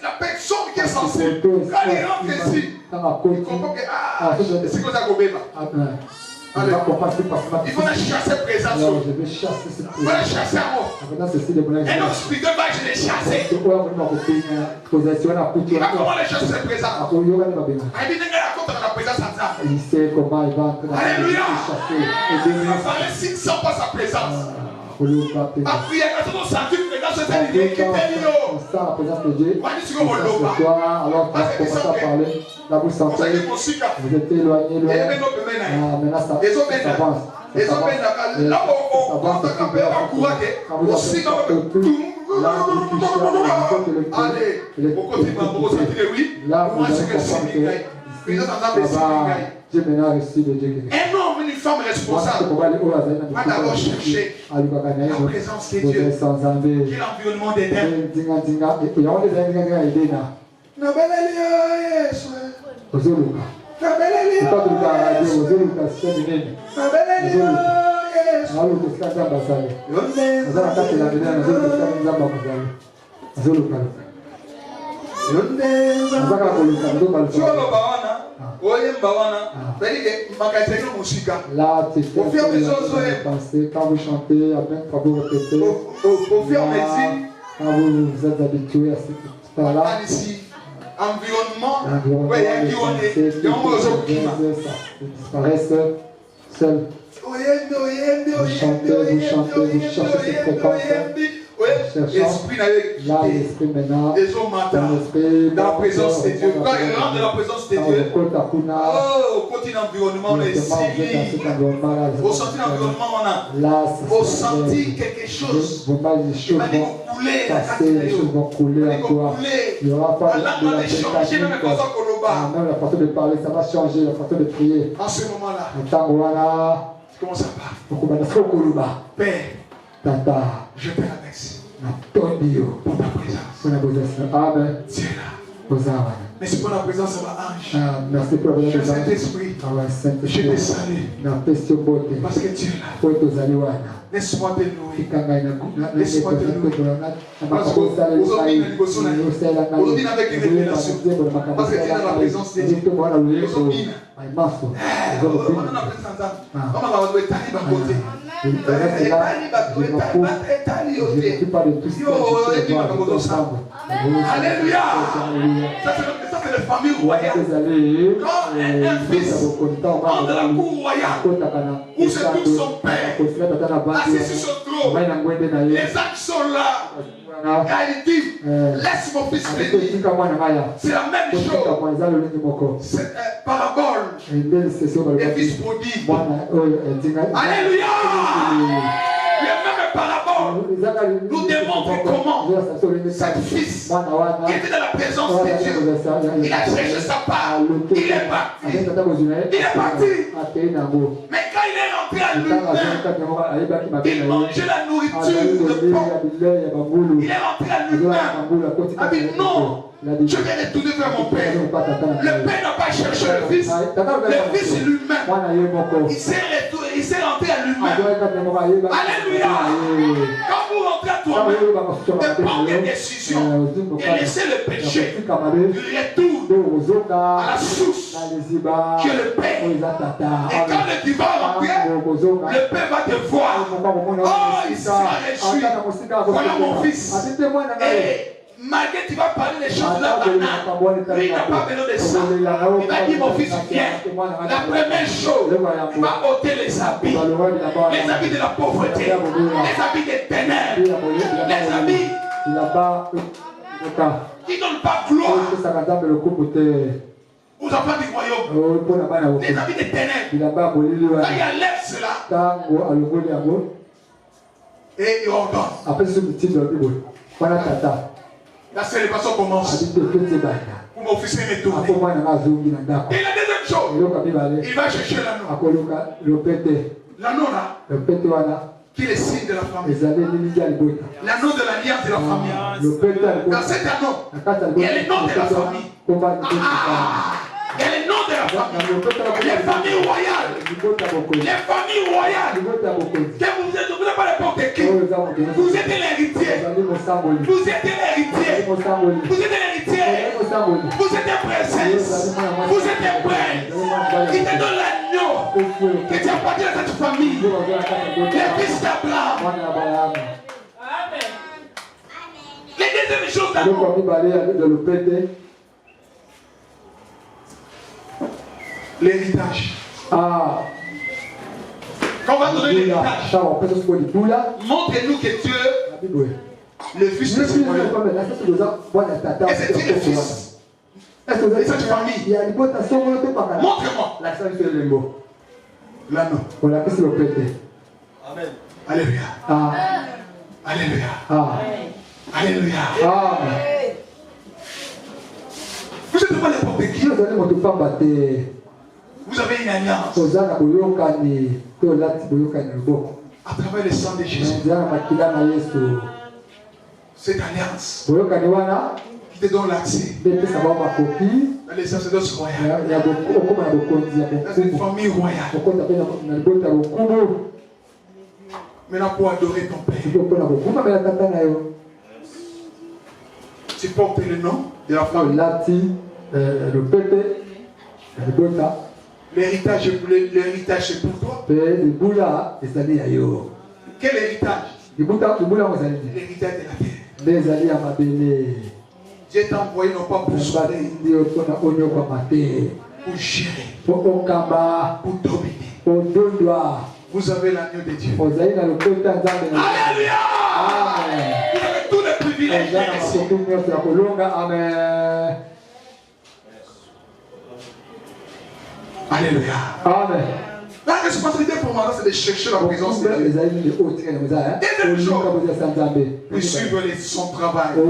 la personne qui est censée, quand il rentre ici, il comprend que c'est comme ça qu'on bébé. Il faut la chasser présence. Il faut la chasser à mort. Un homme spirituel va je les chasser. Il va comment les chasser présence. Il dit n'est pas contre la présence à ça. Il sait comment il va entrer dans Alléluia. Il va parler s'il sent pas sa présence. Après, quand on sent une présence, c'est une idée qui est on sent la présence de Dieu. Alors tu commences à parler. Là vous sentez, vous êtes éloigné, loin. Maintenant ça avance. Là Dieu maintenant reçu de Dieu. Un homme, une femme responsable va d'abord chercher la présence de Dieu. Quel environnement d'Éden. Là, tu penser, quand vous chantez, après quand vous répétez, quand vous êtes habitué à ce là environnement, disparaissent seuls. Vous chantez, vous cherchez cette fréquence. Là, l'esprit maintenant, dans la présence de Dieu. Quand il rentre dans la présence de Dieu, au côté environnement, on est ici. Vous sentez l'environnement, vous sentez quelque chose. Les choses vont couler encore. Il n'y aura pas de la même façon de parler, ça va changer, la façon de prier. En ce moment-là, tu commences à parler. Père, Tata, je te remercie pour ta présence. Amen. Tu es là. Merci pour la présence de ma ange. Merci pour la présence de Saint-Esprit. Je te salue. Parce que tu es là. Laisse-moi te louer. Laisse-moi te louer. Parce que aujourd'hui, il avec une révélation. Parce que tu es dans la présence de Dieu. Aujourd'hui, je reste là, je m'approuve, je ne suis pas de tout ce que je fais ensemble. Alléluia. Ça c'est les familles royales, quand un fils entre dans la cour royale, où se trouve son père, assis sur son trône, les actes sont là. Car il dit, laisse mon fils venir. C'est la même chose. C'est une parabole des fils prodiges. Alléluia. La même parabole nous démontre comment cet fils qui était dans la présence de Dieu, il a cherché sa part, il est parti. Il est parti. Mais quand il est rentré à lui-même, il mangeait la nourriture de porc. Il est rentré à lui-même. Il a dit non, je vais retourner vers mon père. Le père n'a pas cherché le fils. Le fils lui-même, il s'est rentré à lui-même. Alléluia. Quand vous rentrez à toi-même, de prendre des décisions et laisser le péché, retourne à la source qui est le Père. Et quand le divin va rentrer, le Père va te voir. Oh, il sera réjoui. Voilà mon fils. Et malgré tu vas parler des choses là banales, lui il n'a pas besoin de ça. Il va dire mon fils viens. La première chose, il va ôter les habits de la pauvreté, les habits des ténèbres, les habits qui ne donnent pas gloire aux enfants du royaume, les habits des ténèbres. Quand il enlève cela et il ordonne. La célébration commence. Pour mon fils est retourné. Et la deuxième chose, il va chercher l'anneau. L'anneau là, qui est le signe de la famille. L'anneau de l'alliance de la famille. Dans cet anneau, il y a le nom de la famille. Il y a le nom de la famille. Les familles royales. Les familles royales. Que vous n'êtes pas n'importe qui. Vous êtes l'héritier. Vous êtes l'héritier. Vous êtes l'héritier. Vous êtes une princesse. Vous êtes un prince. Il te donne l'agneau. Que tu appartiens à cette famille. Les fils d'Abraham. Les deuxièmes choses d'amour. L'héritage. Quand on va donner l'héritage, montre-nous que Dieu, le fils de ce royaume, et c'est le fils. Et cette famille. Montre-moi. L'anneau. Amen. Alléluia. Alléluia. Alléluia. Vous êtes pas n'importe qui. Vous avez une alliance. À travers le sang de Jésus. Cette alliance qui te donne l'accès dans les sacerdoces royaux. Dans une famille royale. Maintenant pour adorer ton Père. Tu portes le nom de la famille. L'héritage c'est pour toi. Quel héritage? L'héritage de la terre. Dieu t'a envoyé non pas pour sauver, pour gérer, pour dominer. Vous avez l'agneau de Dieu. Alléluia! Vous avez tous les privilèges ici. Alléluia. Amen. La responsabilité pour moi, c'est de chercher la présence de Dieu. Deuxième chose, de suivre son travail. Et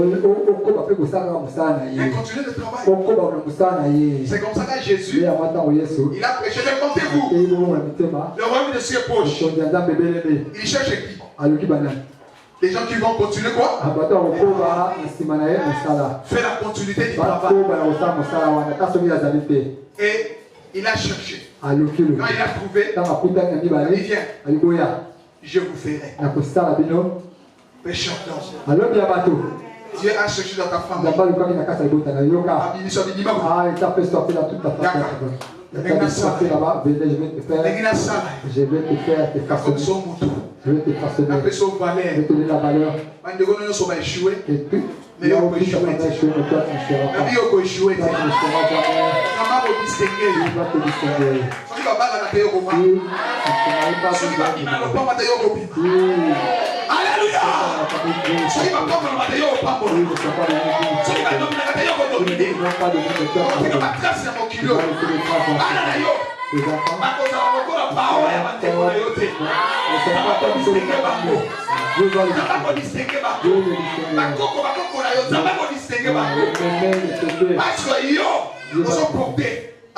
continuer le travail. C'est comme ça que Jésus, il a prêché. Comptez-vous. Le royaume de Dieu est proche. Il cherche qui? Les gens qui vont continuer quoi? Faire la continuité du travail. Et il a cherché. Quand il a trouvé, il vient. Je vous ferai. Pécheur d'homme. Dieu a cherché dans ta famille. Je vais te faire tes façonner. Je vais te façonner. Je vais te donner la valeur. Et puis, Mais on peut échouer. La vie, on peut échouer. Ça m'a pas distingué. Alléluia.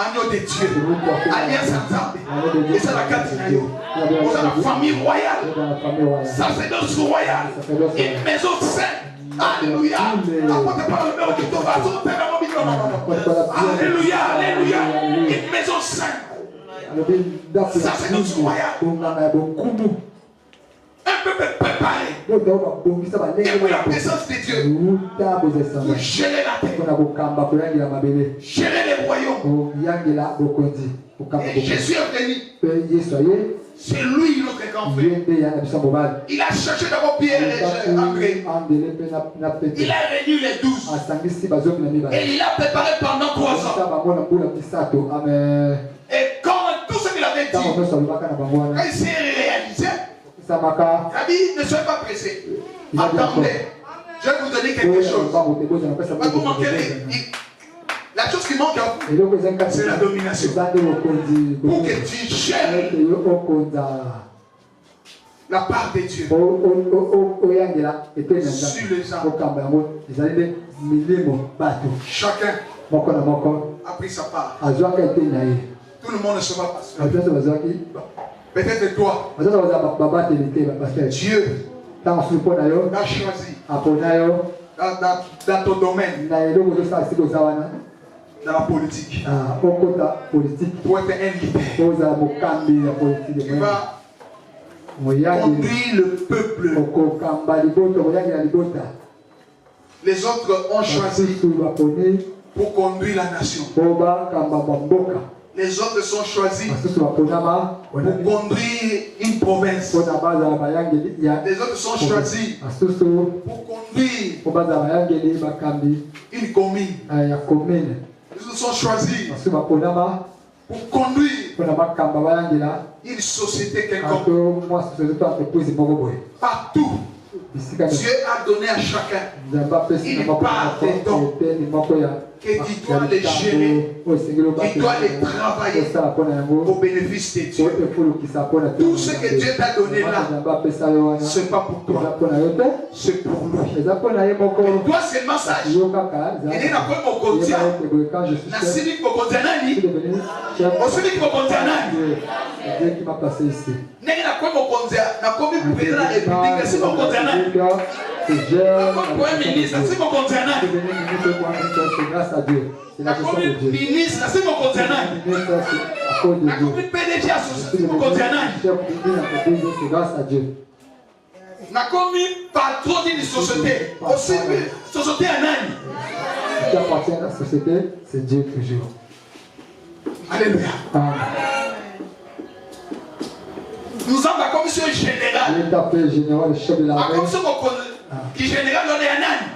Agneau de Dieu, alliance ensemble. Et c'est la carte de Dieu. Vous êtes la famille royale, sacerdoce royale, une maison sainte. Alléluia. Alléluia, alléluia. Une maison sainte. Sacerdoce royale. Un peuple préparé. Et pour la présence de Dieu, vous gérez la terre, gérez les royaumes. Et Jésus est venu. C'est lui notre grand frère. Il a cherché d'abord Pierre et André. Il a réuni les 12. Et il a préparé pendant 3 ans. Et quand tout ce qu'il avait dit, quand il s'est réalisé, Rabbi, ne soyez pas pressé. Attendez. Je vais vous donner quelque chose. Vous manquez la chose qui manque à vous, c'est la domination. Pour que tu gères la part de Dieu sur les gens. Chacun a pris sa part. Tout le monde ne sera pas seul. Peut-être toi, Dieu t'a choisi dans ton domaine, dans la politique, pour être un leader. Tu vas conduire le peuple. Les autres ont choisi pour conduire la nation. Les autres sont choisis pour conduire une province. Les autres sont choisis pour conduire une commune. Les autres sont choisis pour conduire une société quelconque. Partout, Dieu a donné à chacun une part des dons que tu dois les gérer, tu dois les travailler au bénéfice de Dieu. Tout ce que Dieu t'a donné là, ce n'est pas pour toi, c'est pour lui. Et toi, c'est le message. Il n'est pas mon côté. La civique pour Kondianani, au civique pour Kondianani. Dieu qui m'a placé ici. C'est mon Kondianani. C'est grâce à Dieu. C'est la question de Dieu. Ministre, c'est mon Kondianani. C'est grâce à Dieu. Na komi patron d'une société. Aussi, société à Nani. Ce qui appartient à la société, c'est Dieu toujours. Alléluia. Amen. Nous avons la commission générale. L'État général, le chef de La l'armée. commission qui générale, on est à Nani.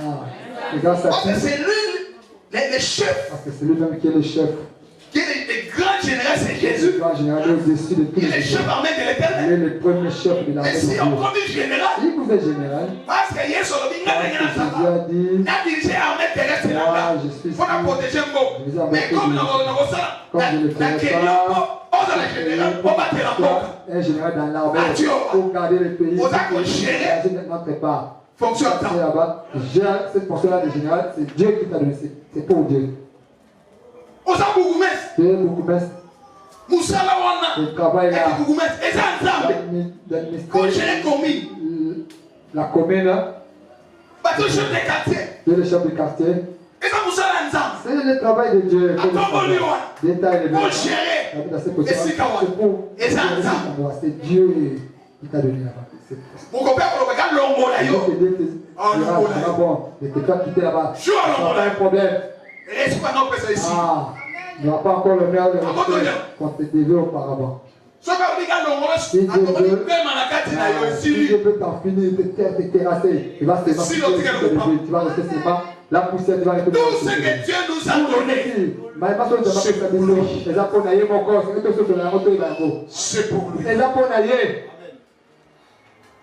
C'est grâce à Parce que Dieu. c'est lui, le chef. Parce que c'est lui-même qui est le chef. Qui est le grand général, c'est Jésus. Le grand général au-dessus de tout. Il est le chef armé de Il l'éternel. est le premier chef de l'armée Et de si Dieu. on prend du général, Si vous êtes général, parce que Jésus a dit, Jésus a dit, n'a dirigé l'armée terrestre là-bas. moi je suis On a protégé un mot. Mais comme on un général dans l'armée pour garder le pays, pour garder notre part. fonction C'est là-bas. Cette fonction-là de général, c'est Dieu qui t'a donné. C'est pour Dieu. Dieu Dieu beaucoup plus. Le travail là, la commune, Dieu le chef du quartier. C'est le travail de Dieu. L'État est le c'est Dieu qui t'a donné là-bas. C'est toi qui t'es là-bas. Pas un problème. Il n'y a pas encore le maire de qu'on te devait auparavant. Si Dieu veut, Si je peux t'en finir, te terrasser, il va se démasquer, tu vas rester seulement. La poussière, tu vas rester. Tout ce que Dieu nous a donné, c'est pour lui.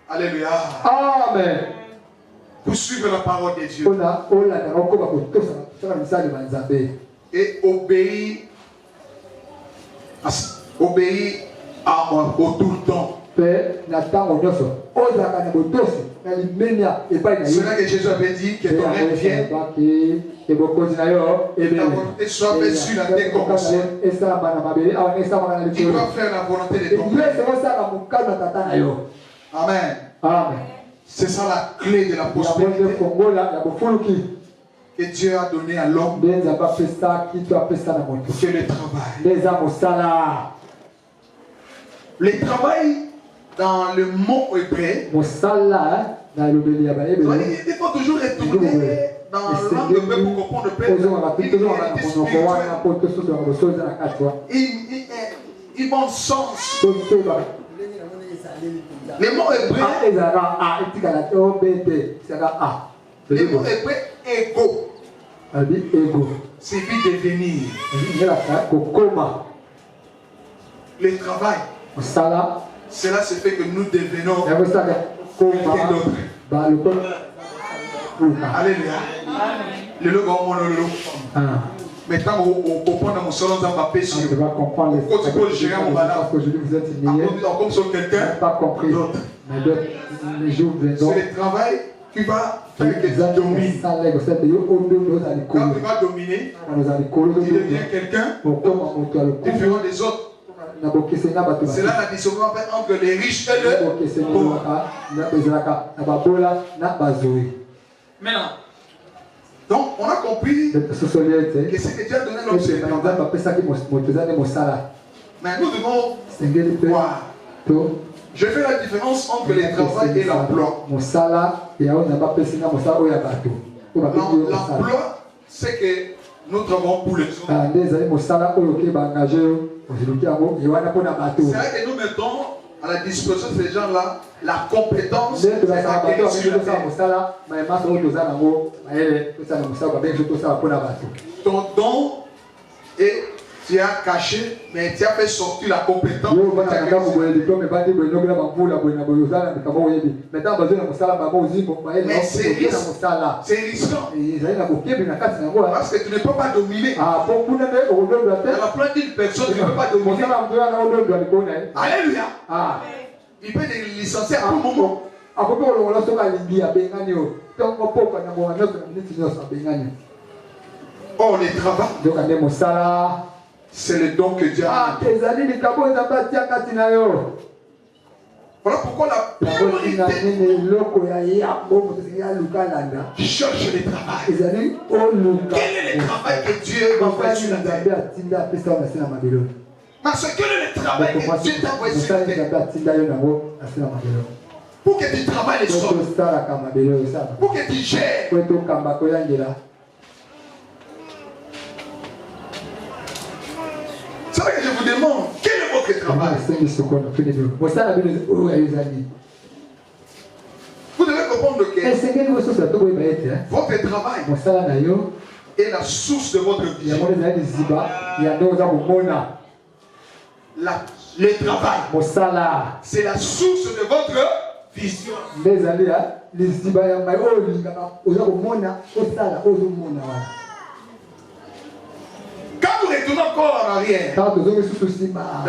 Alléluia. Amen. Pour suivre la parole de Dieu. Et obéir à moi au tout le temps. C'est là que Jésus avait dit que ton règne vienne et ta volonté soit faite sur la terre comme au ciel. Tu dois faire la volonté de ton Père. Amen. Amen. C'est ça la clé de la prospérité que Dieu a donné à l'homme. C'est le travail. Le travail dans le mot hébreu, il faut toujours retourner dans l'angle de Père pour comprendre le Père. Ils vont sens. Les mots hébreux, ego, c'est vite devenir. Le travail, cela se fait que nous devenons quelqu'un d'autre. Alléluia. Le logo monologue. Maintenant, on comprend dans mon salon dans ma paix sur. Quand tu peux gérer mon balade, comme sur quelqu'un d'autre. C'est le travail qui va faire que tu domines. Quand tu vas dominer, tu deviens quelqu'un différent des autres. C'est là la distinction entre les riches et les pauvres. Maintenant, donc on a compris que ce que Dieu a donné à l'homme, c'est le travail. Mais nous devons voir. Je fais la différence entre le travail et l'emploi. L'emploi, c'est que nous travaillons pour les autres. C'est vrai que nous mettons à la disposition de ces gens-là la compétence et la ton don et tu as caché, mais tu as fait sortir la compétence. Mais c'est risquant. Parce que tu ne peux pas dominer. Dans la plainte d'une personne, tu ne peux pas dominer. Alléluia. Il peut te licencier à tout moment. Oh, le travail, c'est le don que Dieu a. Voilà pourquoi la priorité cherche le travail. Quel est le travail que Dieu va faire sur la terre? Parce que le travail que Dieu t'a envoyé sur la terre. Pour que tu travailles les choses. Pour que tu gères. C'est vrai que je vous demande, quel est votre travail? Vous devez comprendre que votre travail est la source de votre vision. Le travail, c'est la source de votre vision. Quand nous retournons encore en arrière, dans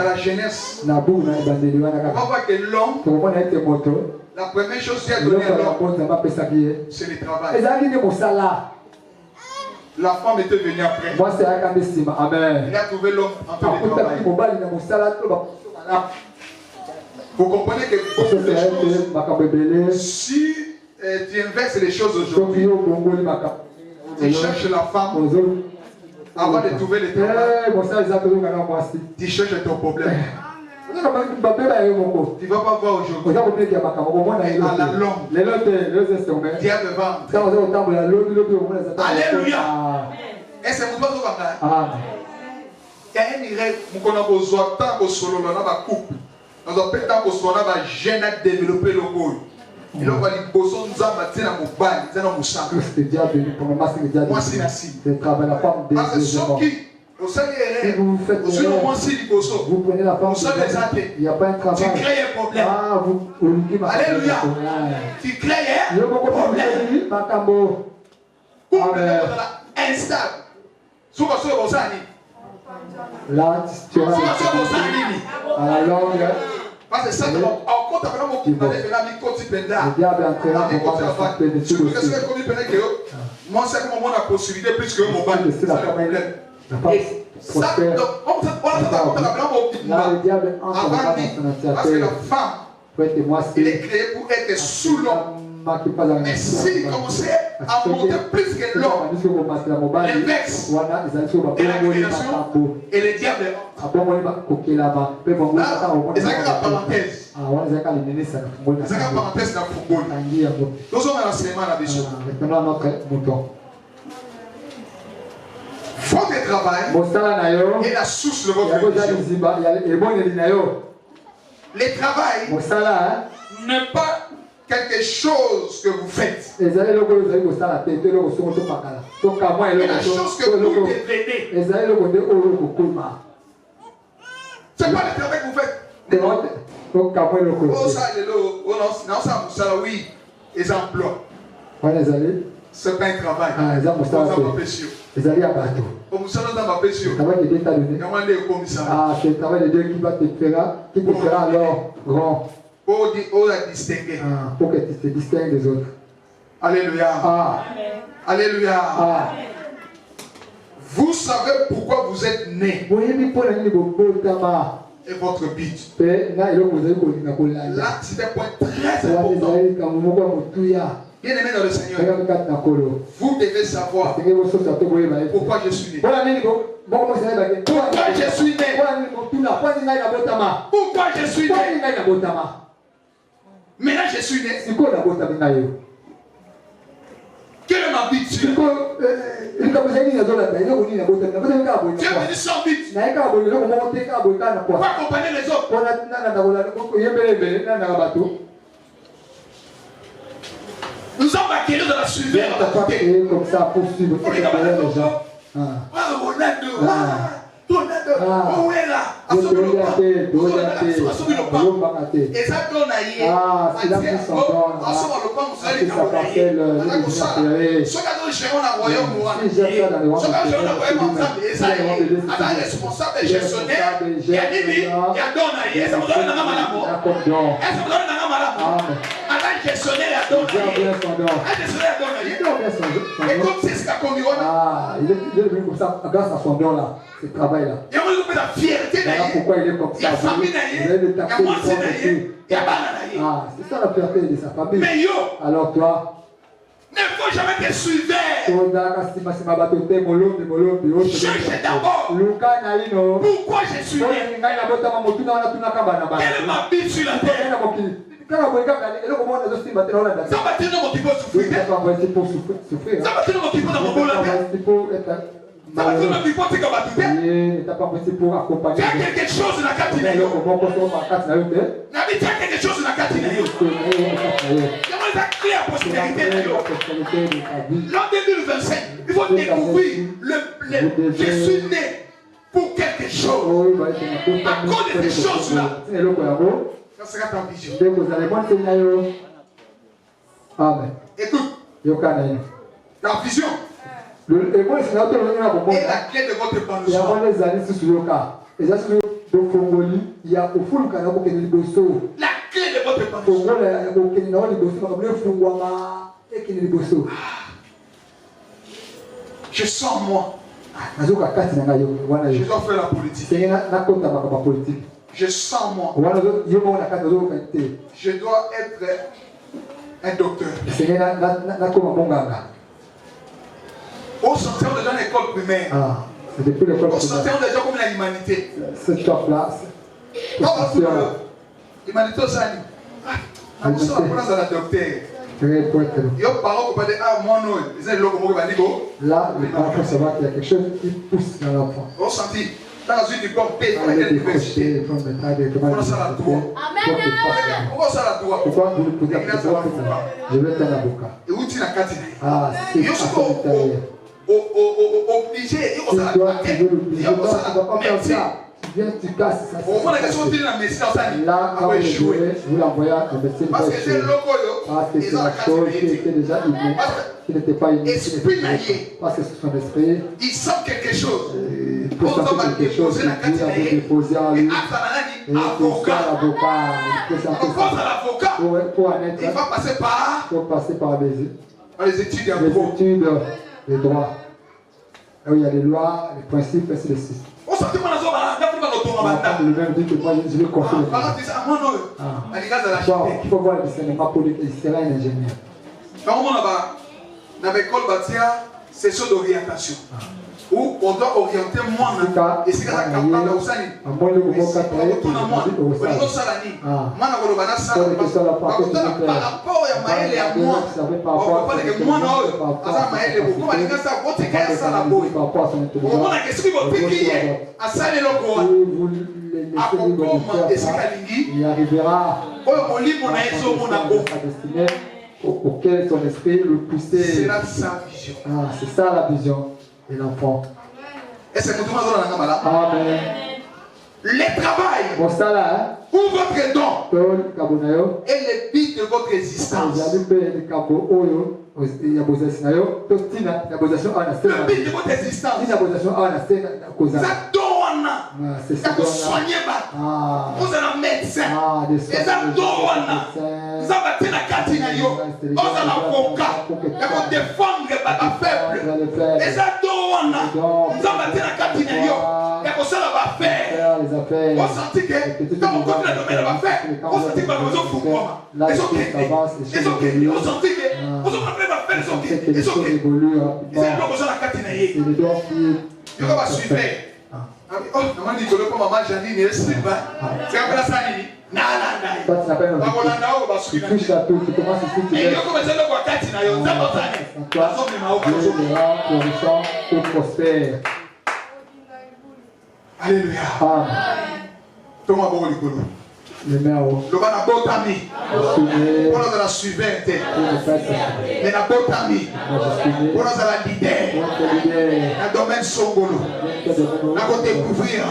la jeunesse, on va voir que l'homme, la première chose qu'il a donnée à l'homme, c'est le travail. La femme était venue après. Il a trouvé l'homme en train de travailler. Vous comprenez que beaucoup de choses, si tu inverses les choses aujourd'hui, tu cherches la femme avant de trouver le travail, tu cherches ton problème. Tu ne vas pas voir aujourd'hui. À la longue, Dieu me vend. Alléluia. Et c'est mon toit il y a un rêve, on a besoin de temps au solo, on a couple. Dans un peu de temps, on a gêné à développer le goût. Il a fallu que nous ayons un mobile, c'est un moussard. Moi, c'est ainsi. Parce que ceux qui, vous savez, vous prenez la femme, il n'y a pas un travail. Tu crées un problème. Alléluia. Tu crées un problème. Instable. Souvent, là, tu as à la longue. Parce que ça, on compte après mon coup de palais, le diable est entré là pour voir la fête de tout aussi. Moi, c'est comme on a possibilité plus que mon bain. C'est le problème. Ça, là, le diable entre dans son initiative. Parce que la femme, il est créé pour être sous l'homme. Mais s'il commençait à monter plus que l'homme, l'inverse de la création, et le diable est là, c'est la parenthèse. C'est la parenthèse dans le football. Nous sommes à l'enseignement là-dessus. Votre travail est la source de votre vision. Le travail n'est pas quelque chose que vous faites. C'est la chose que vous devenez. C'est pas le travail que vous faites. Oh, ça, non, ça, oui, les emplois. C'est pas un travail. C'est un travail de Dieu qui va te fera alors grand. Pour la distinguer. Pour que tu te distingues des autres. Alléluia. Alléluia. Vous savez pourquoi vous êtes né. Et votre but. Là, c'est un point très important. Bien aimé dans le Seigneur, vous devez savoir pourquoi je suis né. Pourquoi je suis né. Pourquoi je suis né. Maintenant je suis né. Quel est ma but? Tu es venu sans but. Pas accompagner les autres. Nous sommes acquéris de la suivre. Comme ça, poursuivre. Et comme c'est ce qu'a commis, il est devenu comme ça grâce à son don là, ce travail là. La fierté pourquoi il est comme ça. C'est ça la fierté de sa famille. Alors toi, ne faut jamais te suivre. Cherche d'abord pourquoi je suis né. Quelle est ma vie sur la terre? Ça va te motiver à souffrir. Ça va te motiver dans mon boulot. Ça va te motiver pour accompagner. Tu as quelque chose dans la carte. Tu as quelque chose dans la carte. Comment ça crée la postérité? L'an 2025, il faut découvrir je suis né pour quelque chose. À cause de ces choses-là. Ça sera ta vision. Amen. Écoute. Ta vision est la clé de votre épanouissement. La clé de votre épanouissement. Je sens moi. Je dois faire la politique. Je sens moi. Je dois être un docteur. Au sortir des gens de l'école primaire. Au sortir des gens comme l'humanité. L'humanité aussi. On se rapproche dans la docteur. Là, les parents peuvent savoir qu'il y a quelque chose qui pousse dans l'enfant. On sentit. dans une diplôme, il faut aller à l'université. On ça la droit. On ça la droit. Je vais être un avocat. Et où tu n'as qu'à dire. Ah, c'est obligé. Il faut ça la droit. Viens, tu casses ça. Au moins, la question de la médecine, là, quand vous l'envoyez à la médecine, parce que c'est le logo, parce que c'est la chose qui était déjà innée, qui n'était pas innée, parce que c'est son esprit. Il sent quelque chose. Il peut sentir quelque chose qui dit à vous déposer en lui. Et tout ça, l'avocat, il peut sentir ça. Pour en être, il va passer par. Il faut passer par les études les droits. Là où il y a les lois, les principes, ainsi de suite. Le même dit que moi je vais confier le il faut voir le discernement politique, il sera un ingénieur. Dans l'école bâtia, session d'orientation. Où on doit orienter moi et c'est la campagne de Osani. Par rapport à Maël et à moi, on ne peut pas dire que moi, il arrivera auquel son esprit le poussait. C'est là sa vision. Ah, c'est ça la vision de l'enfant. Amen. Le travail pour ça là, pour votre don et le but de votre existence. Le but de votre existence. C'est ça que soigner vous êtes un médecin. C'est ça que vous avez la carte vous êtes un avocat. Vous défendre les faibles. Et ça vous avez la carte et vous allez faire. On sentit que quand on continue à dominer la faire, on sentit que vous avez fait moi. Les autres, on sentit que vous avez fait la faire, les autres. C'est la carte. Il va suivre. Oh, maman dit que le maman Janine est slip. C'est comme ça. Non. Tu touches à tout, tu commences ici, tu laisses. Tu prospère. Alléluia. Thomas Bolikolo. Le maire. Le bana botami. On a la suivante. Mais la botami. On a la leader. La domaine Songolo. La côté découvrir.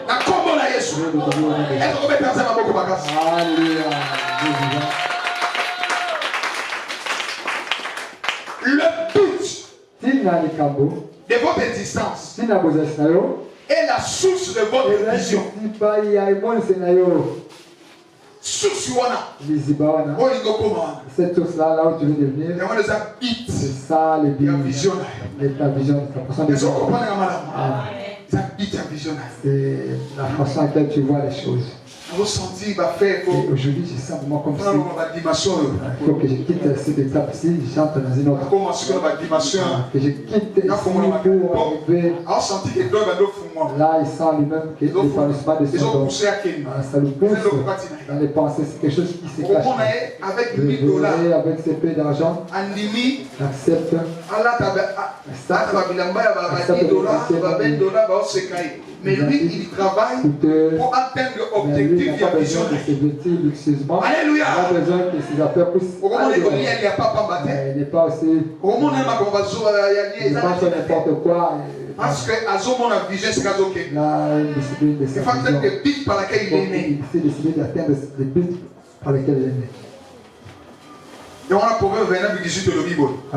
La combo la Yesu. Est-ce qu'on peut penser à beaucoup bagas? Alléluia. Le but de votre existence est la source de votre vision. Source wana. Cette source-là, là où tu veux devenir, c'est ça le but. Ta vision, ta façon de voir. C'est la façon à laquelle tu vois les choses. Et aujourd'hui, je sens vraiment comme si il faut que je quitte cette étape-ci, j'entre dans une autre. Que je quitte ici pour arriver. Là, il sent lui-même que l'épanouissement de son don, ça le pousse dans les pensées. C'est quelque chose qui se cache. Avec ses peu d'argent, accepte. Mais lui, il travaille pour atteindre l'objectif de la vision. Alléluia. Il a besoin que ses affaires puissent. Il n'est pas aussi. Il ne pense pas n'importe quoi. Parce que Azomon a vision, c'est Kazoke. Il a décidé de sa vision. Le but par lequel il est né. Il s'est décidé d'atteindre le but par lequel il est né. Et on a Proverbe 29, 18 de Bible. Et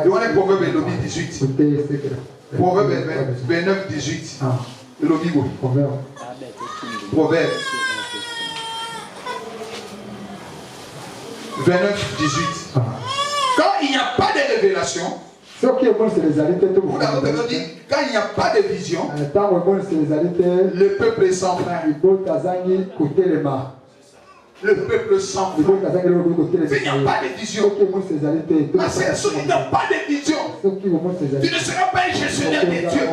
on a Proverbe 18. Proverbe 29, 18. De la Bible. Proverbe 29, 18. Quand il n'y a pas de révélation, quand il n'y a pas de vision, le peuple est sans frein. Le peuple sans frein. S'il n'y a pas de vision, il n'y a pas de vision. Tu ne seras pas un gestionnaire de Dieu.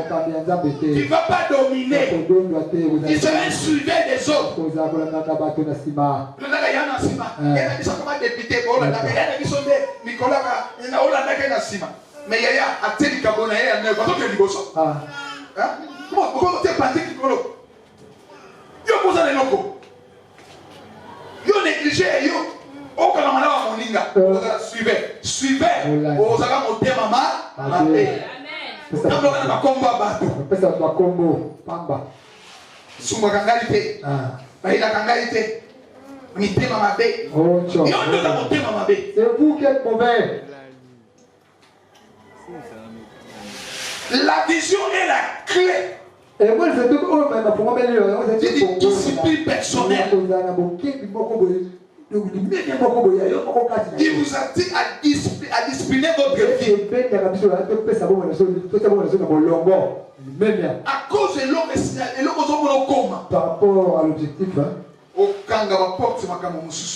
Tu ne vas pas dominer. Tu seras un suiveur des autres. Mais il y a un tel cabona et un neuf. Comment tu es parti qui colo? Yo pose les locaux. Yo négligé yo. O kana mana wa moninga. Suivez. O zaka motema ma. Amen. Tambo kana makomba bato. Pesa kwa kombo pamba. Suma kangalite. Baila kangalite. Mitema mabe. Ocho. Yo ndo la motema mabe. C'est vous qui êtes mauvais. La vision est la clé. Et moi je dis oh mais pour moi c'est une discipline personnelle. Il vous a dit à discipliner votre vie. À cause de l'homme, par rapport à l'objectif,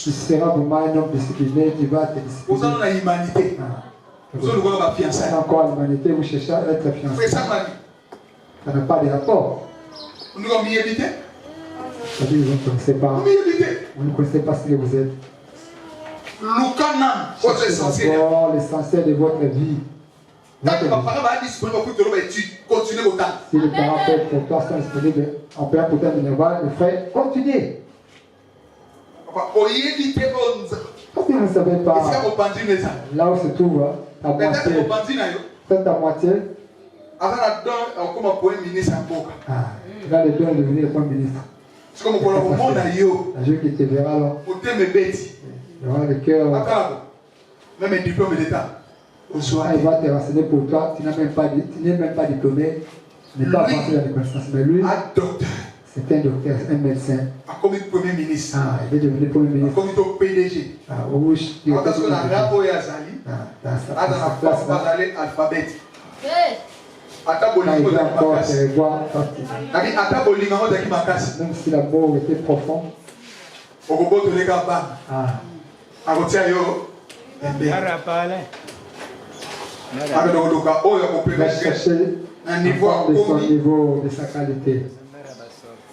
tu seras vraiment un homme discipliné, tu vas te discipliner. Vous avez la humanité. Vous avez la fiancée. Encore l'humanité, vous cherchez à être fiancé. Ça n'a pas de rapport. Vous nous avez évité. C'est-à-dire vous ne connaissez pas. Vous ne connaissez pas ce que vous êtes. Votre essentiel. L'essentiel de votre vie. Quand les parents sont disponibles pour te l'étude, continuez autant. Si les parents peuvent pour toi sont disponibles en période pour terminer, le frère, continuez. Parce que vous ne savez pas là où se trouve ta moitié. C'est ta moitié. Il a le don de devenir le premier ministre. La jeune qui te verra là. Il aura le cœur. Même un diplôme d'État. Il va te renseigner pour toi. Tu n'es même pas diplômé. Tu n'es pas avancé dans les connaissances. Mais lui, c'est un docteur, un médecin. Comme premier ministre. Il est devenu premier ministre. Comme PDG. Il dans sa classe alphabétique. Même si l'amour était profond. Il va chercher un niveau de sa qualité.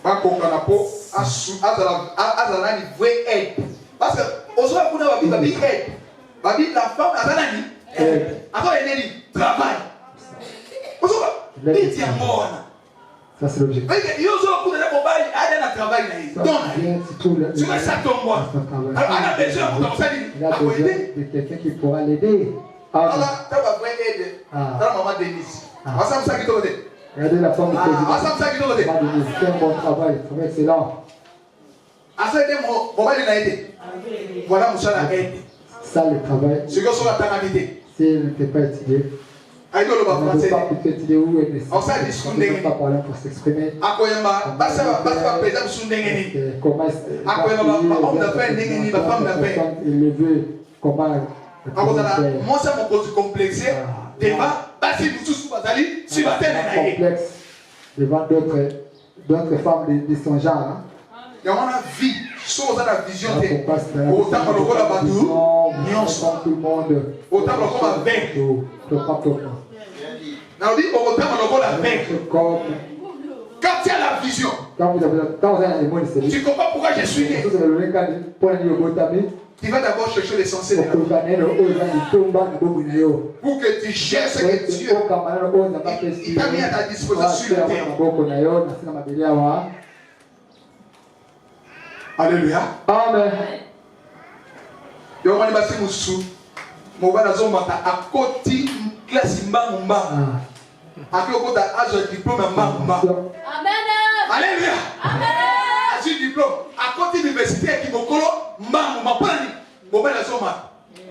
Parce que la femme travail. Ça c'est l'objectif. Il a besoin de quelqu'un qui pourra l'aider. Regardez la femme du président. C'est un bon travail, c'est excellent. Ça le travail. S'il n'était pas étudié, il ne peut pas étudier où il ne peut pas parler pour s'exprimer. Comment il veut, comment complexe devant d'autres femmes de son genre. Il y a une vie, soit dans la vision de autant tout le monde, autant avec. Quand tu as la vision, tu comprends pourquoi je suis né. Tu vas d'abord chercher l'essentiel de la vie. Pour que tu cherches ce que Dieu t'a mis à ta disposition sur le terre. Alléluia. Amen. Yo mani basi musu. Mobana zomata akoti classe mbamba. Akokota azo diplôme mbamba. Amen. Alléluia. Amen. Azo diplôme akoti université ki mokolo mbamba mapani. Mobana zomata.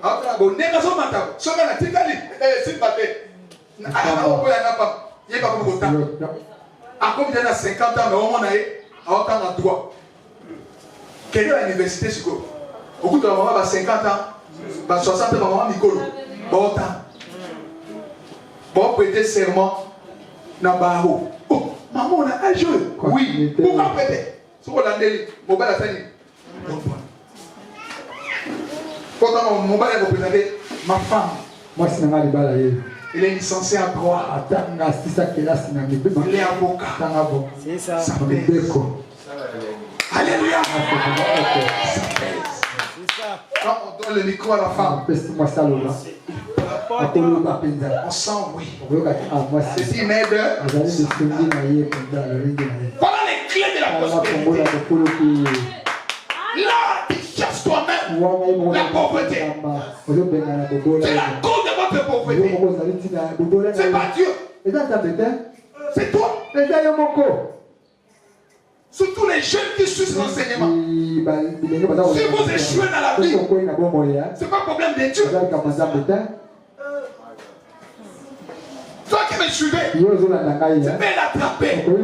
Aka bo nenga zomata. Soka na tikali simpate. Ana okoya ngapa. Yeba ko kota. Akomi na 50 ans mais au mona e aotanga droit. Quelle est l'université sur quoi? Beaucoup de mamans, 50 ans, 60 ans, maman, Nicolo. Bon temps. Bon, prêter serment dans Baho. Oh, maman, on a un jeu. Oui, pourquoi prêter? C'est quoi l'année? Mon bal a fini. Pourtant, mon bal a représenté ma femme. Moi, c'est un bal. Il est licencié en droit. Il est avocat. C'est ça. Alléluia. Quand on donne le micro à la femme, moi ça, On sent oui. C'est une aide. Voilà les clés de la prospérité. Là, tu cherches toi-même la pauvreté. C'est la cause de votre pauvreté. C'est pas Dieu. C'est toi. Surtout les jeunes qui suivent l'enseignement. Si vous échouez dans la vie, c'est pas problème de Dieu. Toi qui me suivais, tu peux l'attraper pour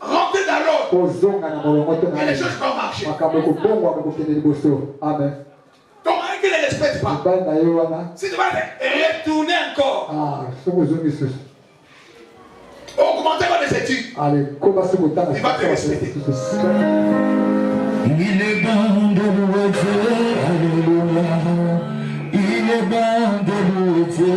rentrer dans l'ordre. Et les choses vont marcher. Amen. Donc, un qui ne respecte pas, si tu vas retourner encore, augmenter les études, il va te respecter. Il est bon de louer Dieu, alléluia. Il est bon de louer Dieu.